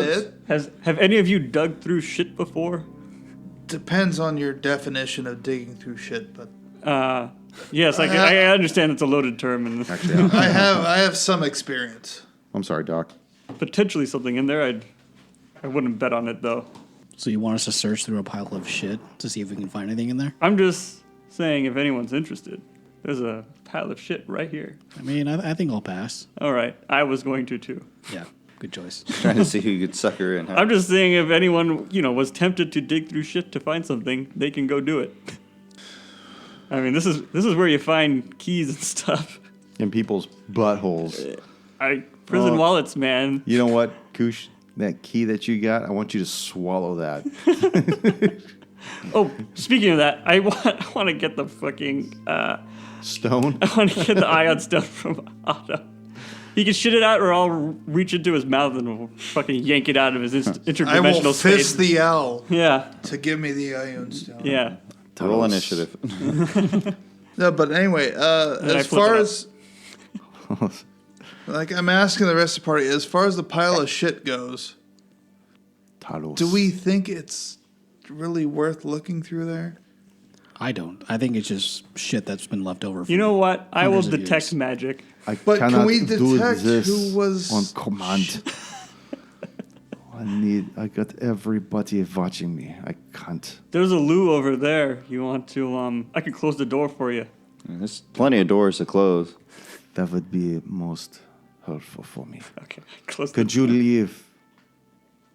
drugs. it? Have any of you dug through shit before? Depends on your definition of digging through shit, but Yes, I understand it's a loaded term and Actually, I have some experience. I'm sorry, Doc. potentially something in there. I wouldn't bet on it though. So you want us to search through a pile of shit to see if we can find anything in there? I'm just saying if anyone's interested, there's a pile of shit right here. I mean, I think I'll pass. All right, I was going to too. Yeah, good choice. Trying to see who you could sucker in. Huh? I'm just saying if anyone, was tempted to dig through shit to find something, they can go do it. I mean, this is where you find keys and stuff. In people's buttholes. Prison wallets, man. You know what, Koosh? That key that you got, I want you to swallow that. Oh, speaking of that, I want to get the fucking Stone? I want to get the ion stuff from Otto. He can shit it out, or I'll reach into his mouth and we'll fucking yank it out of his I interdimensional will space. fist the owl Yeah, to give me the ion stone. yeah. Roll initiative. No, but anyway, I as flip far it as like I'm asking the rest of the party, as far as the pile of shit goes, Talos. do we think it's really worth looking through there? I don't. I think it's just shit that's been left over. You know what? I will Hundreds of detect years. magic. I But can cannot we do detect this who was on command. I got everybody watching me. I can't. There's a loo over there. You want to? I can close the door for you. There's plenty of doors to close. That would be most helpful for me. Okay, close. Could you leave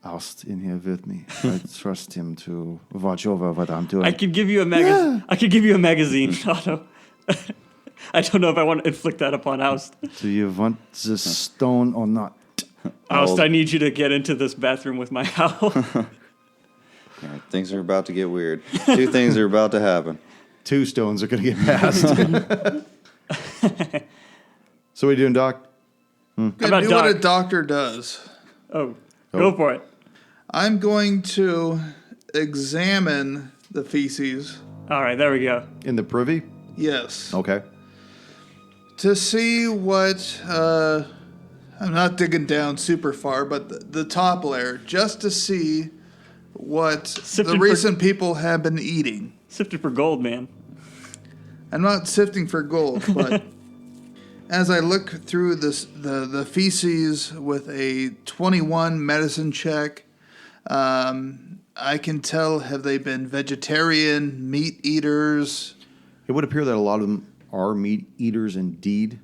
Oust in here with me? I trust him to watch over what I'm doing. I could give you a magazine. I could give you a magazine, Otto. I don't know if I want to inflict that upon Oust. Do you want the stone or not? Oust, I need you to get into this bathroom with my owl. All right, things are about to get weird. Two things are about to happen. 2 stones are going to get passed. So what are you doing, Doc? Gonna about do what a Doc? doctor does. Oh, go for it. I'm going to examine the feces. All right, there we go. In the privy? Yes. Okay. To see what, I'm not digging down super far, but the top layer, just to see what Sifted the for- recent people have been eating. Sifted for gold, man. I'm not sifting for gold, but as I look through the feces with a 21 medicine check, I can tell, have they been vegetarian, meat eaters? It would appear that a lot of them are meat eaters indeed,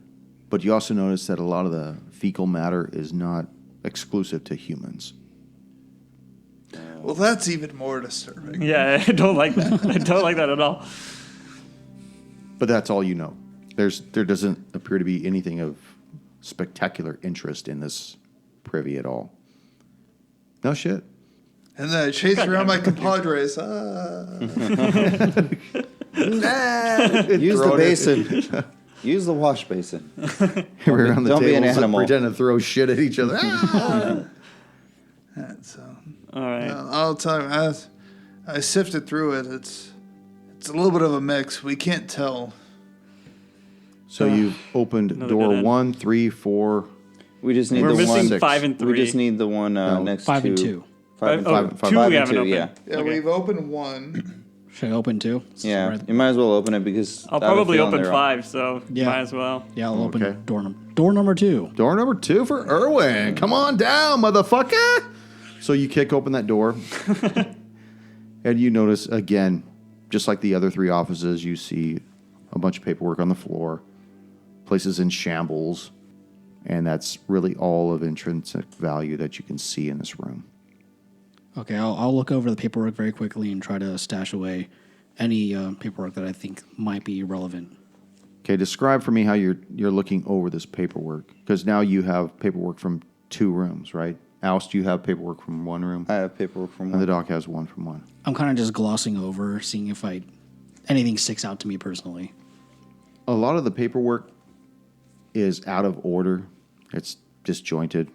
but you also notice that a lot of the fecal matter is not exclusive to humans. Well, that's even more disturbing. Yeah, I don't like that. I don't like that at all. But that's all you know. There doesn't appear to be anything of spectacular interest in this privy at all. No shit. And then I chase around my compadres. Use the basin. Use the wash basin. We're around the don't be an tables animal. pretending to throw shit at each other. And so All right. I'll tell you, I sifted through it. It's a little bit of a mix. We can't tell. So you've opened Another door dead end. 1, 3, 4. We just need We're the missing one. 5 and 3. We just need the one next 5 to and 2. Five Oh, and two we haven't opened. yeah. Yeah, Okay. we've opened one. Should I open two? Yeah, you might as well open it because I'll I have a probably feeling open they're all- 5, so Yeah. might as well. Yeah, I'll Okay. open door number 2. Door number 2 for Irwin. Come on down, motherfucker. So you kick open that door, and you notice, again, just like the other 3 offices, you see a bunch of paperwork on the floor, places in shambles, and that's really all of intrinsic value that you can see in this room. Okay, I'll look over the paperwork very quickly and try to stash away any paperwork that I think might be relevant. Okay, describe for me how you're looking over this paperwork, because now you have paperwork from 2 rooms, right? Oust, you have paperwork from 1 room, I have paperwork from and the one. doc has 1 from 1. I'm kind of just glossing over, seeing if anything sticks out to me personally. A lot of the paperwork is out of order. It's disjointed.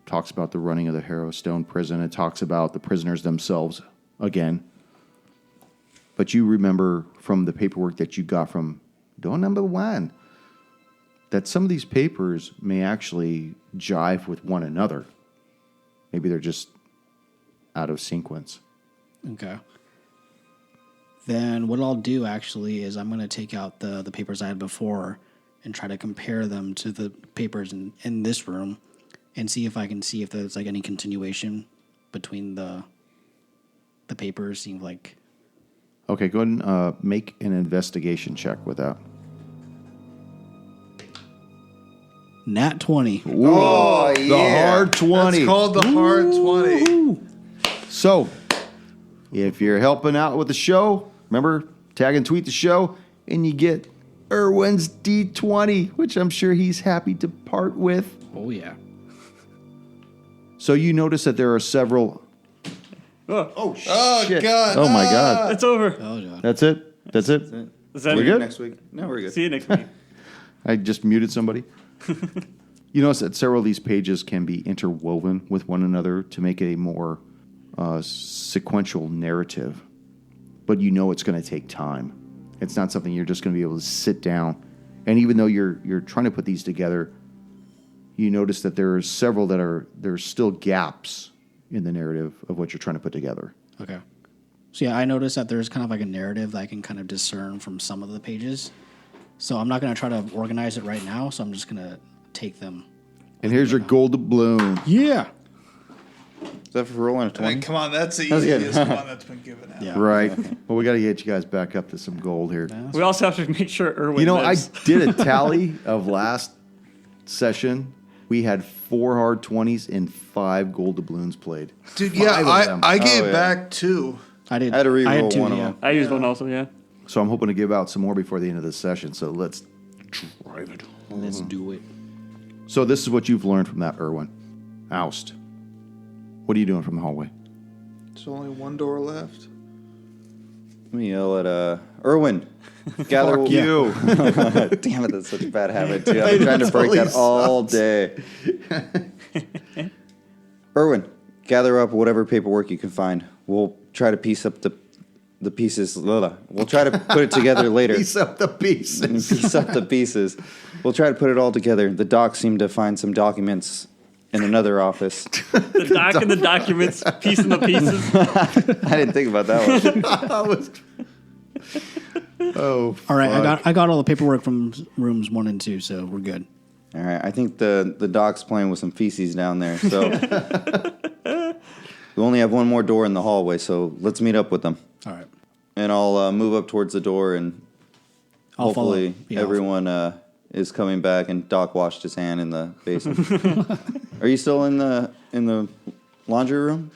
Talks about the running of the Harrow Stone prison. It talks about the prisoners themselves again. But you remember from the paperwork that you got from door number 1 that some of these papers may actually jive with one another. Maybe they're just out of sequence. Okay. Then what I'll do actually is I'm going to take out the papers I had before and try to compare them to the papers in this room and see if there's like any continuation between the papers. Seems like Okay, go ahead and make an investigation check with that. Nat 20. Oh, The hard 20. It's called the hard 20. So, if you're helping out with the show, remember, tag and tweet the show, and you get Irwin's D20, which I'm sure he's happy to part with. Oh yeah. So you notice that there are several... Oh, Oh, shit. God. Oh, my God. it's over. Oh god. That's it? That's it? Is that We're good? Next week? No, we're good. See you next week. I just muted somebody. You notice that several of these pages can be interwoven with one another to make it a more sequential narrative. But you know it's going to take time. It's not something you're just going to be able to sit down. And even though you're trying to put these together, you notice that there are several there's still gaps in the narrative of what you're trying to put together. Okay. So yeah, I noticed that there's kind of like a narrative that I can kind of discern from some of the pages. So I'm not going to try to organize it right now. So I'm just going to take them. And here's your gold doubloon. Yeah. Is that for rolling a I 20? mean, come on, that's the That's good. easiest one that's been given out. Yeah. Right. Well, we got to get you guys back up to some gold here. We also have to make sure Irwin You know, lives. I did a tally of last session. We had 4 hard 20s and 5 gold doubloons played. Dude, 5 yeah, of them. I gave yeah. back 2. I did. I had to re-roll I had 2, one of yeah. them. I used one also, yeah. So I'm hoping to give out some more before the end of this session. So let's drive it. Let's do it. So this is what you've learned from that, Irwin. Oust. What are you doing from the hallway? There's only one door left. Let me yell at Irwin. Gather. Fuck you. Damn it, that's such a bad habit too. I've been trying to break that all day. Irwin, gather up whatever paperwork you can find. We'll try to piece up the pieces. We'll try to put it together later. Piece up the pieces. Piece up the pieces. We'll try to put it all together. The docs seem to find some documents in another office. The doc and the documents, piecing the pieces. I didn't think about that one. Oh, All right, fuck. I got all the paperwork from rooms 1 and 2, so we're good. All right, I think the doc's playing with some feces down there. So we only have one more door in the hallway, so let's meet up with them. All right. And I'll move up towards the door, and I'll follow. hopefully Yeah, I'll everyone is coming back. And Doc washed his hand in the basin. Are you still in the laundry room?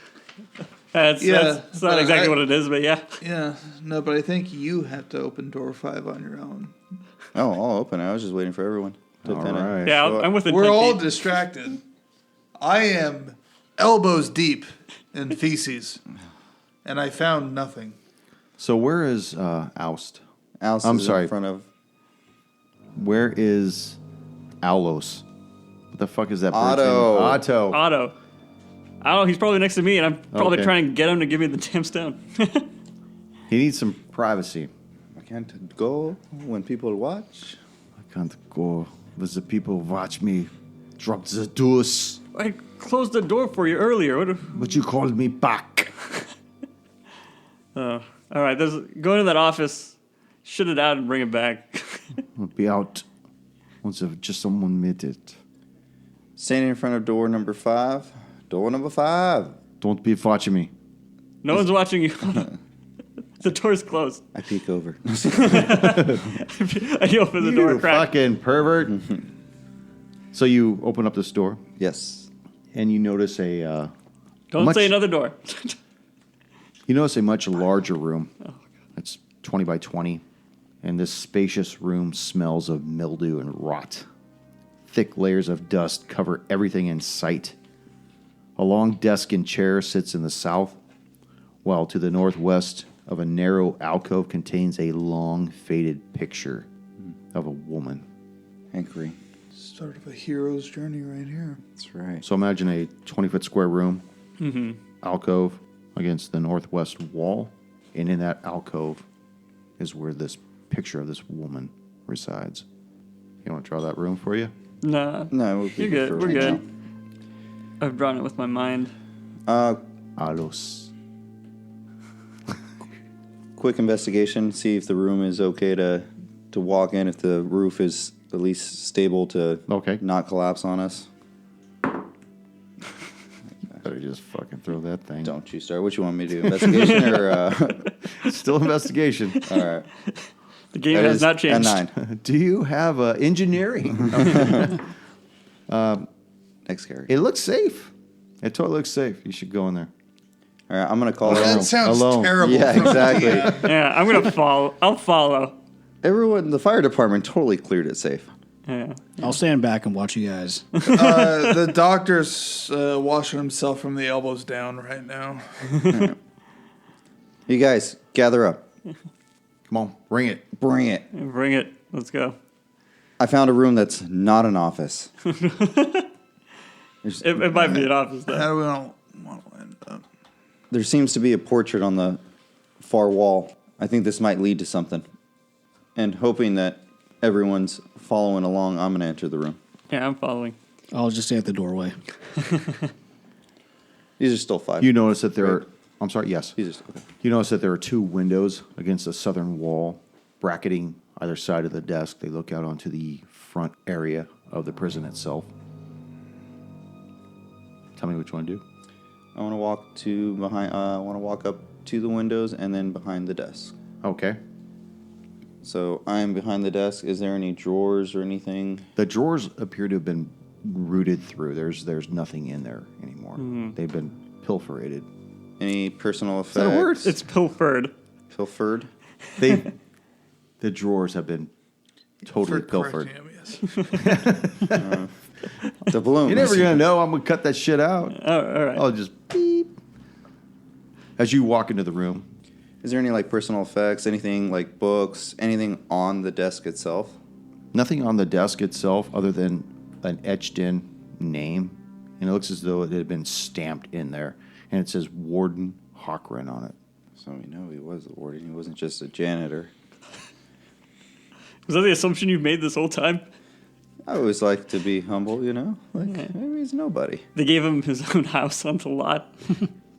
That's not but exactly what it is, but yeah. Yeah, no, but I think you have to open door 5 on your own. Oh, I'll open it. I was just waiting for everyone to All kind of. right. Yeah, So I'm within We're 10 all feet. distracted. I am elbows deep in feces, and I found nothing. So where is Oust? Alice I'm is sorry. in front of Where is Aulos? What the fuck is that? bird's Otto. name? Otto. Otto. I don't know, he's probably next to me, and I'm probably Okay. trying to get him to give me the damn stone. He needs some privacy. I can't go when people watch. I can't go with the people watch me drop the deuce. I closed the door for you earlier. But you called me back. All right, go into that office, shit it out, and bring it back. I'll be out once just someone made it. Standing in front of door number 5. Door number 5. Don't be watching me. No one's watching you. The door's closed. I peek over. I open the door You a crack. fucking pervert. So you open up this door, Yes. and you notice a Don't say another door. much larger room. It's 20 by 20, and this spacious room smells of mildew and rot. Thick layers of dust cover everything in sight. A long desk and chair sits in the south, while to the northwest of a narrow alcove contains a long, faded picture of a woman. Hankery. Start of a hero's journey right here. That's right. So imagine a 20-foot square room, alcove against the northwest wall, and in that alcove is where this picture of this woman resides. You want to draw that room for you? Nah, No, we'll you're good. We're good. I've drawn it with my mind. Alos. Quick investigation. See if the room is okay to walk in. If the roof is at least stable to not collapse on us. Better just fucking throw that thing. Don't you start. What you want me to do? Investigation or? Still investigation. All right. The game That has is not changed. a 9. Do you have engineering? Next character. It looks safe. It totally looks safe. You should go in there. All right. I'm gonna call That it. sounds Alone. terrible. Yeah, from exactly. the, Yeah, I'm gonna follow. I'll follow. Everyone, the fire department totally cleared it safe. Yeah. I'll stand back and watch you guys. the doctor's washing himself from the elbows down right now. You guys, gather up. Come on, bring it. Bring it. Bring it. Let's go. I found a room that's not an office. It might be an office though. How do we want to end up? There seems to be a portrait on the far wall. I think this might lead to something. And hoping that everyone's following along, I'm going to enter the room. Yeah, I'm following. I'll just stay at the doorway. These are still 5. You notice that there Right. are... I'm sorry, yes. These are okay. You notice that there are 2 windows against the southern wall, bracketing either side of the desk. They look out onto the front area of the prison itself. Tell me what you want to do. I want to walk to behind. I want to walk up to the windows and then behind the desk. Okay. So I'm behind the desk. Is there any drawers or anything? The drawers appear to have been rooted through. There's nothing in there anymore. They've been pilferated. Any personal effects? that a word? It's pilfered. Pilfered. The drawers have been totally For pilfered. correcting him, yes. The balloon. You're never gonna know. I'm gonna cut that shit out. Oh, all right. I'll just beep. As you walk into the room, Is there any like personal effects? Anything like books? Anything on the desk itself? nothing on the desk itself other than an etched-in name, and it looks as though it had been stamped in there, and it says Warden Hockren on it. So we know he was the warden. He wasn't just a janitor. Was that the assumption you made this whole time? I always like to be humble, you know? Like, maybe he's nobody. They gave him his own house on the lot.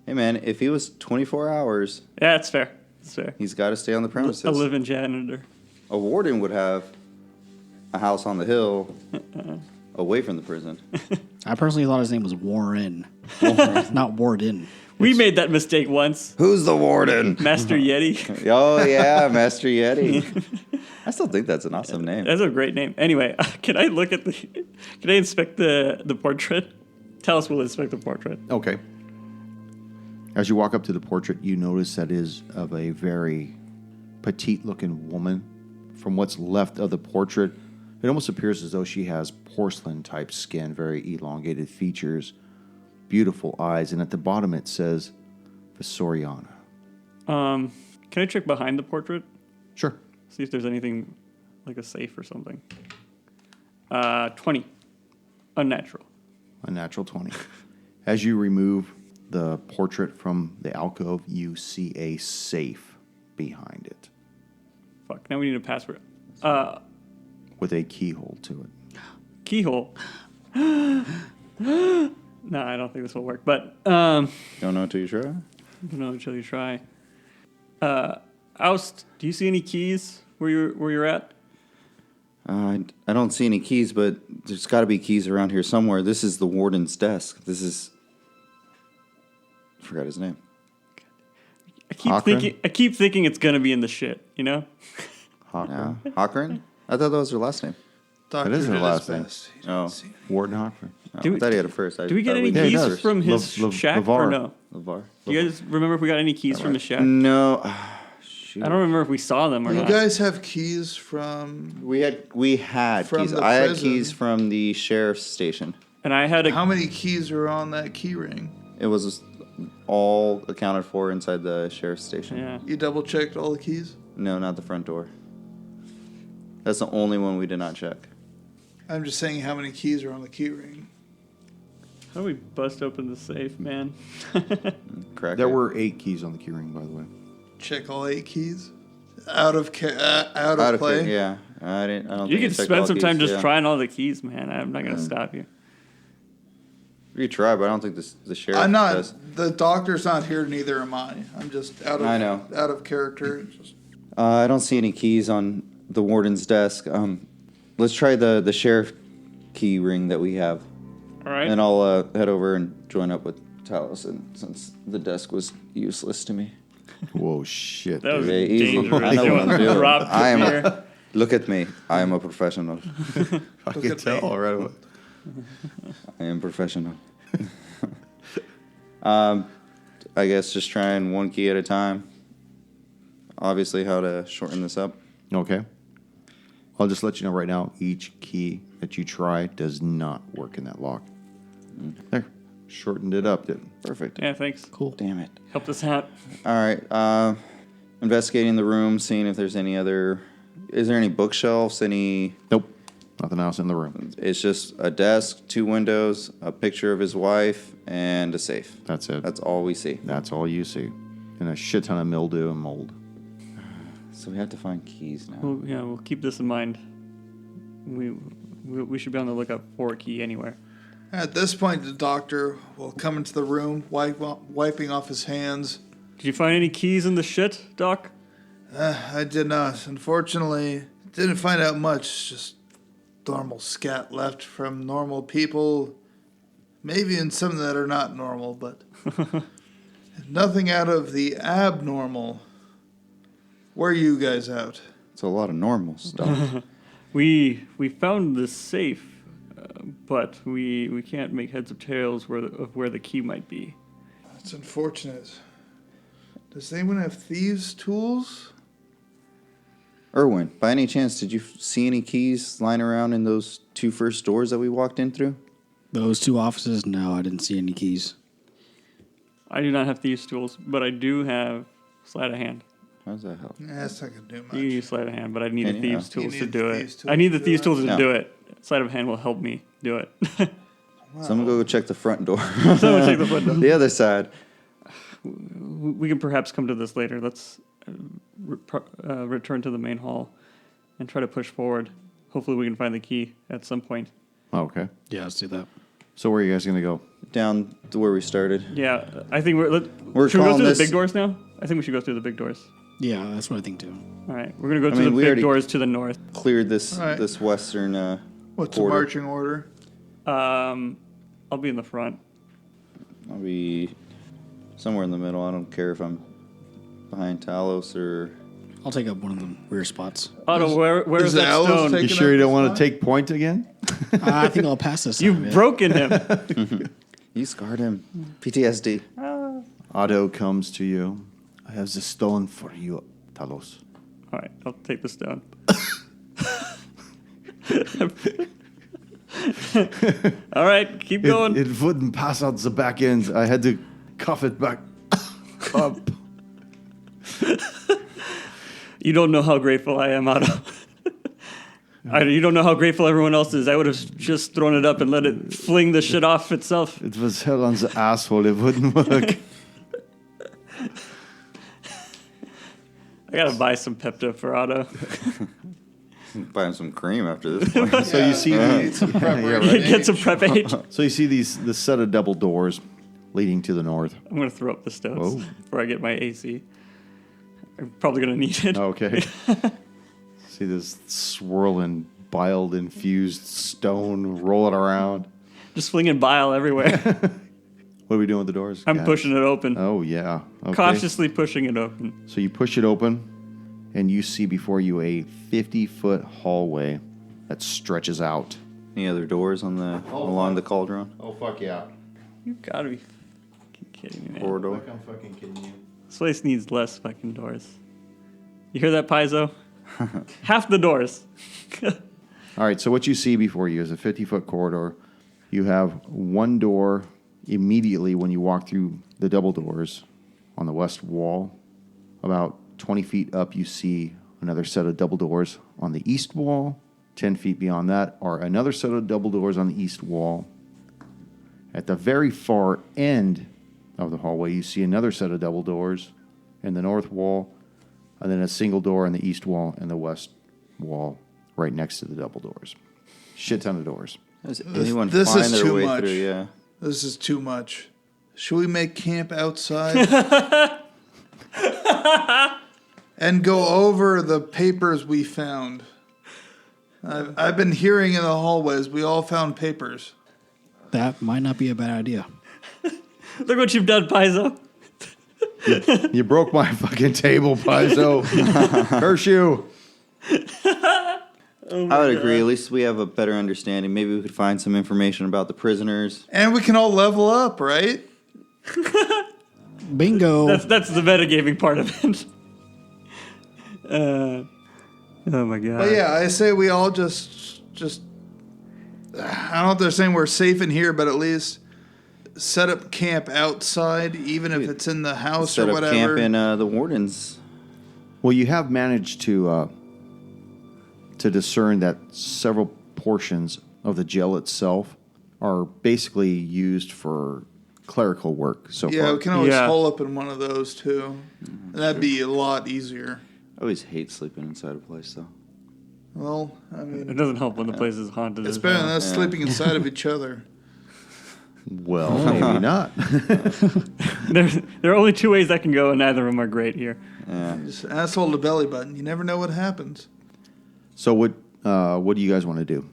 Hey, man, if he was 24 hours, Yeah, that's fair. That's fair. he's got to stay on the premises. A live-in janitor. A warden would have a house on the hill away from the prison. I personally thought his name was Warren, not Warden. We made that mistake once. Who's the warden? Master Yeti. Oh, yeah, Master Yeti. I still think that's an awesome name. That's a great name. Anyway, can I look at can I inspect the portrait? Tell us we'll inspect the portrait. Okay. As you walk up to the portrait, you notice that is of a very petite-looking woman. From what's left of the portrait, it almost appears as though she has porcelain-type skin, very elongated features, beautiful eyes, and at the bottom it says Visoriana. Can I check behind the portrait? Sure. See if there's anything like a safe or something. 20. Unnatural. A natural 20. As you remove the portrait from the alcove, you see a safe behind it Fuck. Now we need a password. with a keyhole to it. Keyhole. No, I don't think this will work. But Don't know until you try. don't know until you try. Oust, do you see any keys where you're at? I don't see any keys, but there's got to be keys around here somewhere. This is the warden's desk. This is... I forgot his name. I keep thinking it's gonna be in the shit, you know? Yeah. Hockren? I thought that was her last name. Doctor is her did last his name. best. He Oh. didn't see it. Warden Hopper. Oh, Do we- I thought he had it first. Do we get any Yeah, he keys does. from his shack or LeVar. no? LeVar. Do you guys remember if we got any keys from his shack? No. Shoot. I don't remember if we saw them or You not. guys have keys from... We had From keys. the I had prison. keys from the sheriff's station. And I had How many keys are on that key ring? It was all accounted for inside the sheriff's station. yeah. You double checked all the keys? No, not the front door. That's the only one we did not check. I'm just saying how many keys are on the key ring. How do we bust open the safe, man? Correct. There were 8 keys on the keyring, by the way. Check all 8 keys? Out of play? Yeah. I don't You think could I checked all spend some keys, time just yeah. trying all the keys, man. I'm not gonna stop you. You try, but I don't think the sheriff I'm not. does. The doctor's not here. Neither am I. I'm just out of. I know. Out of character. Just, I don't see any keys on the warden's desk. Let's try the sheriff key ring that we have. All right. And I'll head over and join up with Talos, and since the desk was useless to me. Whoa, shit. That was dude. Okay, easy. dangerous. I know what I'm doing. Drop I am. here. Look at me. I am a professional. I Look can at tell me. right away. I am professional. I guess just trying one key at a time. Obviously, how to shorten this up. Okay. I'll just let you know right now, each key that you try does not work in that lock. There. Shortened it up, didn't it? Perfect. Yeah, thanks. Cool. Damn it. Helped us out. All right. Investigating the room, seeing if there's any other. Is there any bookshelves? Any? Nope. Nothing else in the room. It's just a desk, 2 windows, a picture of his wife, and a safe. That's it. That's all we see. That's all you see. And a shit ton of mildew and mold. So we have to find keys now. Well, yeah, we'll keep this in mind. We should be on the lookout for a key anywhere. at this point, the doctor will come into the room, wiping off his hands. Did you find any keys in the shit, Doc? I did not. Unfortunately, didn't find out much. Just normal scat left from normal people. Maybe in some that are not normal, but nothing out of the abnormal. Where are you guys out? It's a lot of normal stuff. We found this safe, but we can't make heads or tails of where the key might be. That's unfortunate. Does anyone have thieves' tools? Erwin, by any chance, did you see any keys lying around in those 2 first doors that we walked in through? Those 2 offices, no, I didn't see any keys. I do not have thieves' tools, but I do have sleight of hand. How does that help? Nah, that's not gonna do much. You can use sleight of hand, but I need the Yeah. thieves' You tools need to the do thieves' it. tools I need the to do thieves' it? tools to No. do it. Sleight of hand will help me do it. Someone go check the front door. Someone check the front door. The other side. We can perhaps come to this later. Let's return to the main hall and try to push forward. Hopefully we can find the key at some point. Okay. Yeah, let's do that. So where are you guys going to go? Down to where we started. Yeah, I think should We're we go calling through this- the big doors now? I think we should go through the big doors. Yeah, that's what I think too. All right, we're gonna go I through mean, we the big already- doors to the north. Cleared this All right. this western What's the quarter. marching order? I'll be in the front. I'll be somewhere in the middle. I don't care if I'm behind Talos or... I'll take up one of the rear spots. Otto, where is the that Alice stone? taking You sure you up don't the want to spot? take point again? I think I'll pass this. You've time, yeah. broken him. You scarred him. PTSD. Otto comes to you. I have the stone for you, Talos. All right, I'll take the stone. All right, keep going. It wouldn't pass out the back end. I had to cuff it back up. You don't know how grateful I am, Otto. You don't know how grateful everyone else is. I would have just thrown it up and let it fling the shit off itself. It was hell on the asshole. It wouldn't work. I gotta buy some Pepto for Otto. Buy him some cream after this point. So you see these, Get some prep age. so you see the set of double doors leading to the north. I'm gonna throw up the stones Whoa. before I get my AC. I'm probably gonna need it. Okay. See this swirling, bile-infused stone rolling around. Just flinging bile everywhere. What are we doing with the doors? I'm guys? pushing it open. Oh, yeah. Okay. Cautiously pushing it open. So you push it open, and you see before you a 50-foot hallway that stretches out. Any other doors on the along the cauldron Oh, fuck yeah. You gotta be kidding me, man. corridor? I'm fucking kidding you. This place needs less fucking doors. You hear that, Paizo? Half the doors. All right, so what you see before you is a 50-foot corridor. You have one door immediately when you walk through the double doors on the west wall. About 20 feet up, you see another set of double doors on the east wall. 10 feet beyond that are another set of double doors on the east wall. At the very far end of the hallway, you see another set of double doors in the north wall, and then a single door in the east wall and the west wall right next to the double doors. Shit ton of doors. Does anyone this find is their too way much. through? Yeah. This is too much. Should we make camp outside? And go over the papers we found? I've been hearing in the hallways, we all found papers. That might not be a bad idea. Look what you've done, Paizo. You broke my fucking table, Paizo. Curse you. I would agree. At least we have a better understanding. Maybe we could find some information about the prisoners. And we can all level up, right? Bingo. That's the metagaming part of it. Oh my god. But yeah, I say we all just I don't know if they're saying we're safe in here, but at least set up camp outside, even if it's in the house Set or up whatever. camp in the wardens. Well, you have managed to discern that several portions of the jail itself are basically used for clerical work so Yeah, far. we can always Yeah. hole up in one of those too. And that'd be a lot easier. I always hate sleeping inside a place, though. Well, I It mean, doesn't help when the place is haunted. it's as better than well. us sleeping inside of each other. Well, maybe not. There are only two ways that can go, and neither of them are great here. Yeah. Just asshole to belly button. You never know what happens. So what do you guys want to do?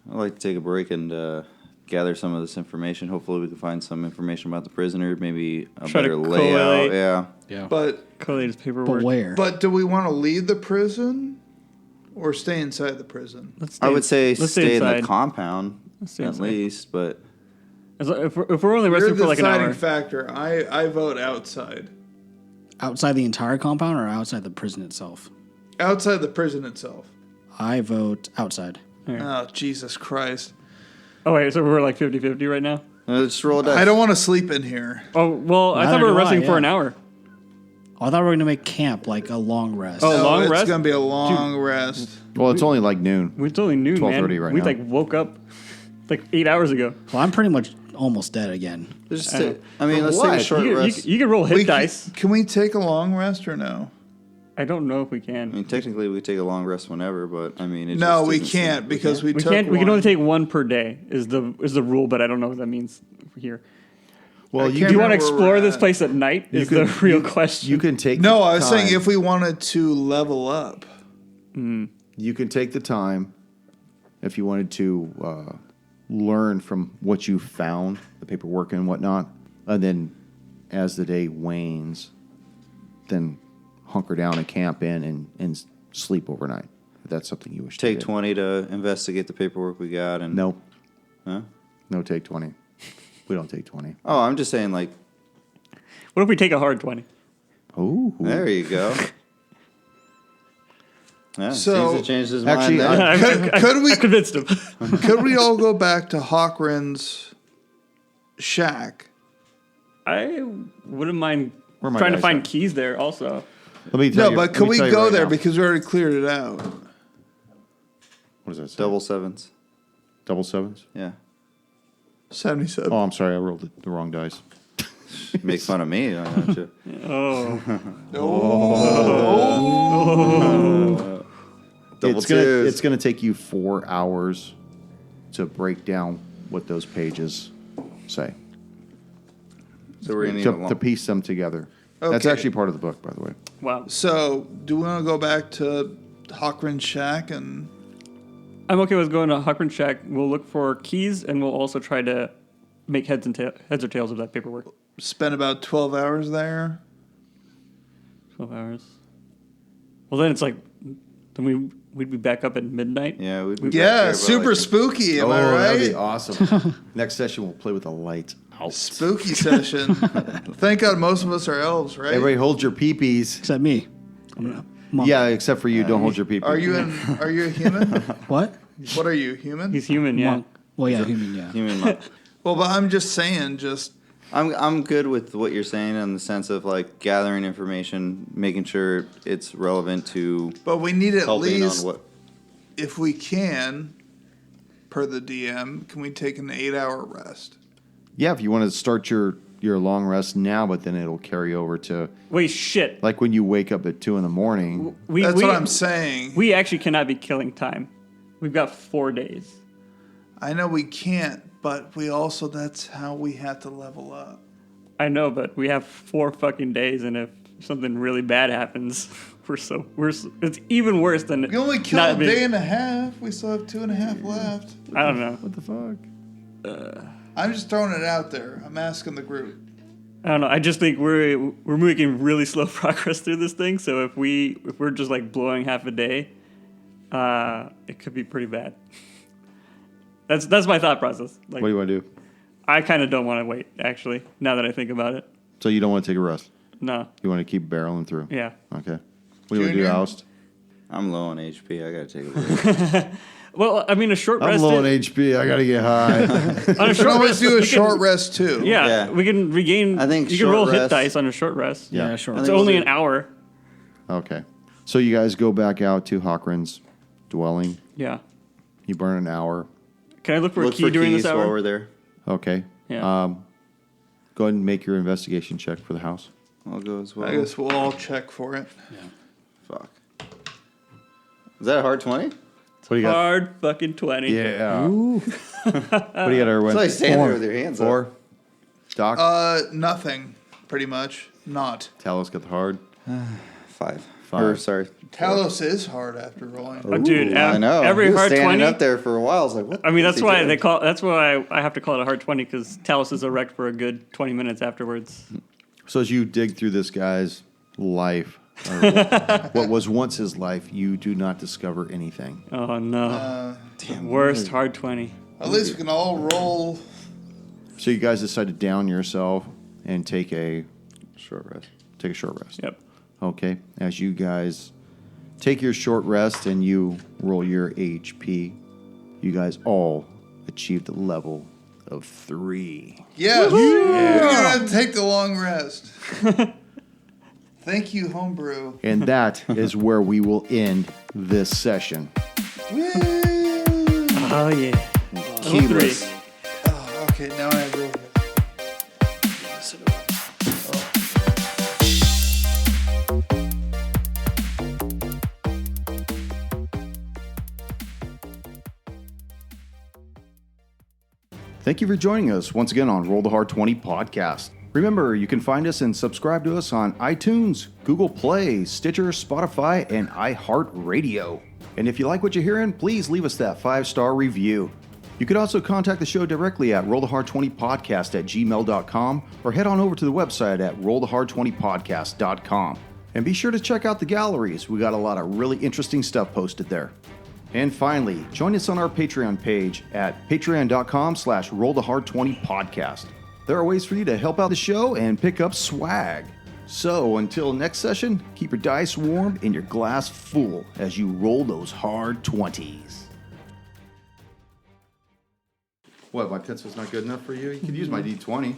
I'd like to take a break and gather some of this information. Hopefully we can find some information about the prisoner, maybe a Try to better layout. collate. Yeah. Yeah. But Collate his paperwork. But where? but do we want to leave the prison or stay inside the prison? Let's stay, I would say let's stay in the inside. compound, Let's stay at inside. least, but If we're only You're resting the for like an deciding hour, factor. I vote outside. Outside the entire compound or outside the prison itself? Outside the prison itself. I vote outside. Oh, Jesus Christ. oh wait, so we're like 50-50 right now. just roll a dice. I don't want to sleep in here. Oh well, I thought Neither we were do I, resting for yeah. an hour. Oh, I thought we were going to make camp like a long rest. Oh, No, long it's rest? going to be a long rest. Well, it's only like noon. We totally knew, man. 12:30 right we now. like woke up like 8 hours ago. Well, I'm pretty much almost dead again. Let's just let's what? take a short You rest. can roll hit dice. Can we take a long rest or no? I don't know if we I can. mean, technically we could take a long rest whenever, but I mean, it No, just we doesn't seem- can't because we We took can't. We can one. only take one per day. Is the rule? But I don't know what that means here. Well, I you can't Do you want to remember where explore we're this at. place at night? Is the real question. You can take No, the I was saying time. if we wanted to level up. You can take the time if you wanted to learn from what you found, the paperwork and whatnot, and then as the day wanes, then hunker down and camp in and sleep overnight. If that's something you wish Take to do. 20 to investigate the paperwork we got, and No, Huh? no, take 20. We don't take 20. Oh, I'm just saying, like, What if we take a hard 20? Oh, there you go. Yeah, So- seems to change his Actually, mind. There. Could we I convinced him. could we all go back to Hawkrin's shack? I wouldn't mind Where are my trying to dice find at? keys there also. let me tell No, you. but let could me we tell you go right there now. because we already cleared it out? What does that say? Double sevens. Double sevens? Yeah. 77. Oh, I'm sorry. I rolled the wrong dice. Make fun of me, don't you? Oh, It's gonna take you 4 hours to break down what those pages say. So we're going to To piece them together. That's Okay. actually part of the book, by the way. Wow. So, do we want to go back to Hockrin's shack and I'm okay with going to Huckran Shack. We'll look for keys, and we'll also try to make heads or tails of that paperwork. spend about 12 hours there? 12 hours. Well, then it's like, then we'd be back up at midnight. Yeah, we'd be back Yeah, there by super like- spooky, am I right? that'd be awesome. Next session, we'll play with the lights out. Spooky session. Thank God most of us are elves, right? Everybody hold your peepees. Except me. I'm a monk. Yeah, except for you. Don't hold your peepees. Are you a human? What? What are you, human? He's human, yeah. Monk. Well, yeah, human, yeah. Human monk. Well, but I'm just saying, I'm good with what you're saying in the sense of like gathering information, making sure it's relevant to but we need at helping least, on what. if we can, per the DM, can we take an 8-hour rest? Yeah, if you want to start your long rest now, but then it'll carry over to Wait, shit. like when you wake up at 2 a.m. That's what I'm saying. We actually cannot be killing time. We've got 4 days. I know we can't, but we also, that's how we have to level up. I know, but we have 4 fucking days, and if something really bad happens, it's even worse than We only killed not a being- day and a half. We still have 2.5 left. I don't know. What the fuck? I'm just throwing it out there. I'm asking the group. I don't know. I just think we're making really slow progress through this thing. So if we're just like blowing half a day, it could be pretty bad. That's my thought process. Like, What do you want to do? I kind of don't want to wait. Actually, now that I think about it, So you don't want to take a rest? no. You want to keep barreling through? Yeah. Okay. What do you want to do, Junior? Oust? I'm low on HP. I gotta take a break. Well, I mean, a short I'm rest. low on HP. I got to get high. On a We can short always rest, do a we can- short rest too. Yeah, Yeah. we can regain. I think you can short roll hit rest- dice on a short rest. Yeah. Yeah, sure. I It's think only we'll an hour. Okay. So you guys go back out to Hockrin's dwelling. Yeah. You burn an hour. Can I look for Look a key for during keys this while hour? we're there. Okay. Yeah. Go ahead and make your investigation check for the house. I'll go as well. I guess we'll all check for it. Fuck. Is that a hard 20? What do you got? Hard fucking 20. Yeah. what do you got, Erwin? It's like standing there with your hands up. 4. Doc? Nothing, pretty much. Not. Talos got the hard. 5. 5. Or, sorry. Talos is hard after rolling. Oh, dude, I know. every He was hard standing 20. up there for a while. I was like, what? I mean, is that's he why doing? they call. That's why I have to call it a hard 20 because Talos is erect for a good 20 minutes afterwards. So as you dig through this guy's life, or what was once his life, you do not discover anything. Oh no! Worst hard 20. At least we can all roll. So you guys decide to down yourself and take a Short rest. short rest. Yep. Okay. As you guys take your short rest and you roll your HP, you guys all achieved a level of 3. Yes. We're going to take the long rest. Thank you, homebrew. And that is where we will end this session. Woo! Oh yeah. Keyless. Oh, okay, now I have roll. Thank you for joining us once again on Roll the Hard 20 podcast. Remember, you can find us and subscribe to us on iTunes, Google Play, Stitcher, Spotify, and iHeart Radio. And if you like what you're hearing, please leave us that 5-star review. You could also contact the show directly at rollthehard20podcast@gmail.com or head on over to the website at rollthehard20podcast.com. And be sure to check out the galleries. We got a lot of really interesting stuff posted there. And finally, join us on our Patreon page at patreon.com/rollthehard20podcast. There are ways for you to help out the show and pick up swag. So until next session, keep your dice warm and your glass full as you roll those hard 20s. What, my pencil's not good enough for you? You could use my D20.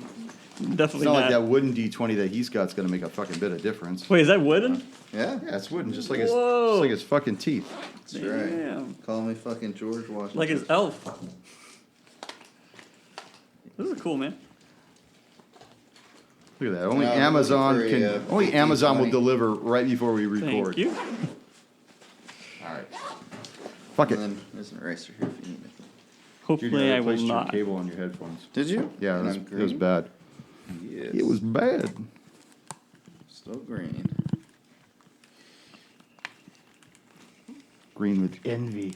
It's Definitely not not. like that wooden D20 that he's got's gonna make a fucking bit of difference. Wait, is that wooden? Yeah, Yeah, it's wooden, just like his, Whoa. just like his fucking teeth. that's right. Damn. Call me fucking George Washington. Like his elf. This is cool, man. Look at that. Only Yeah, I'm Amazon looking for a, only Amazon will D20. deliver right before we record. Thank you. All right. Fuck it. And then there's an eraser here if you need it. Hopefully, I will replaced your not. cable on your headphones. Did you? Yeah, And it I'm was green? bad. Yes. It was bad. Still green. Green with envy.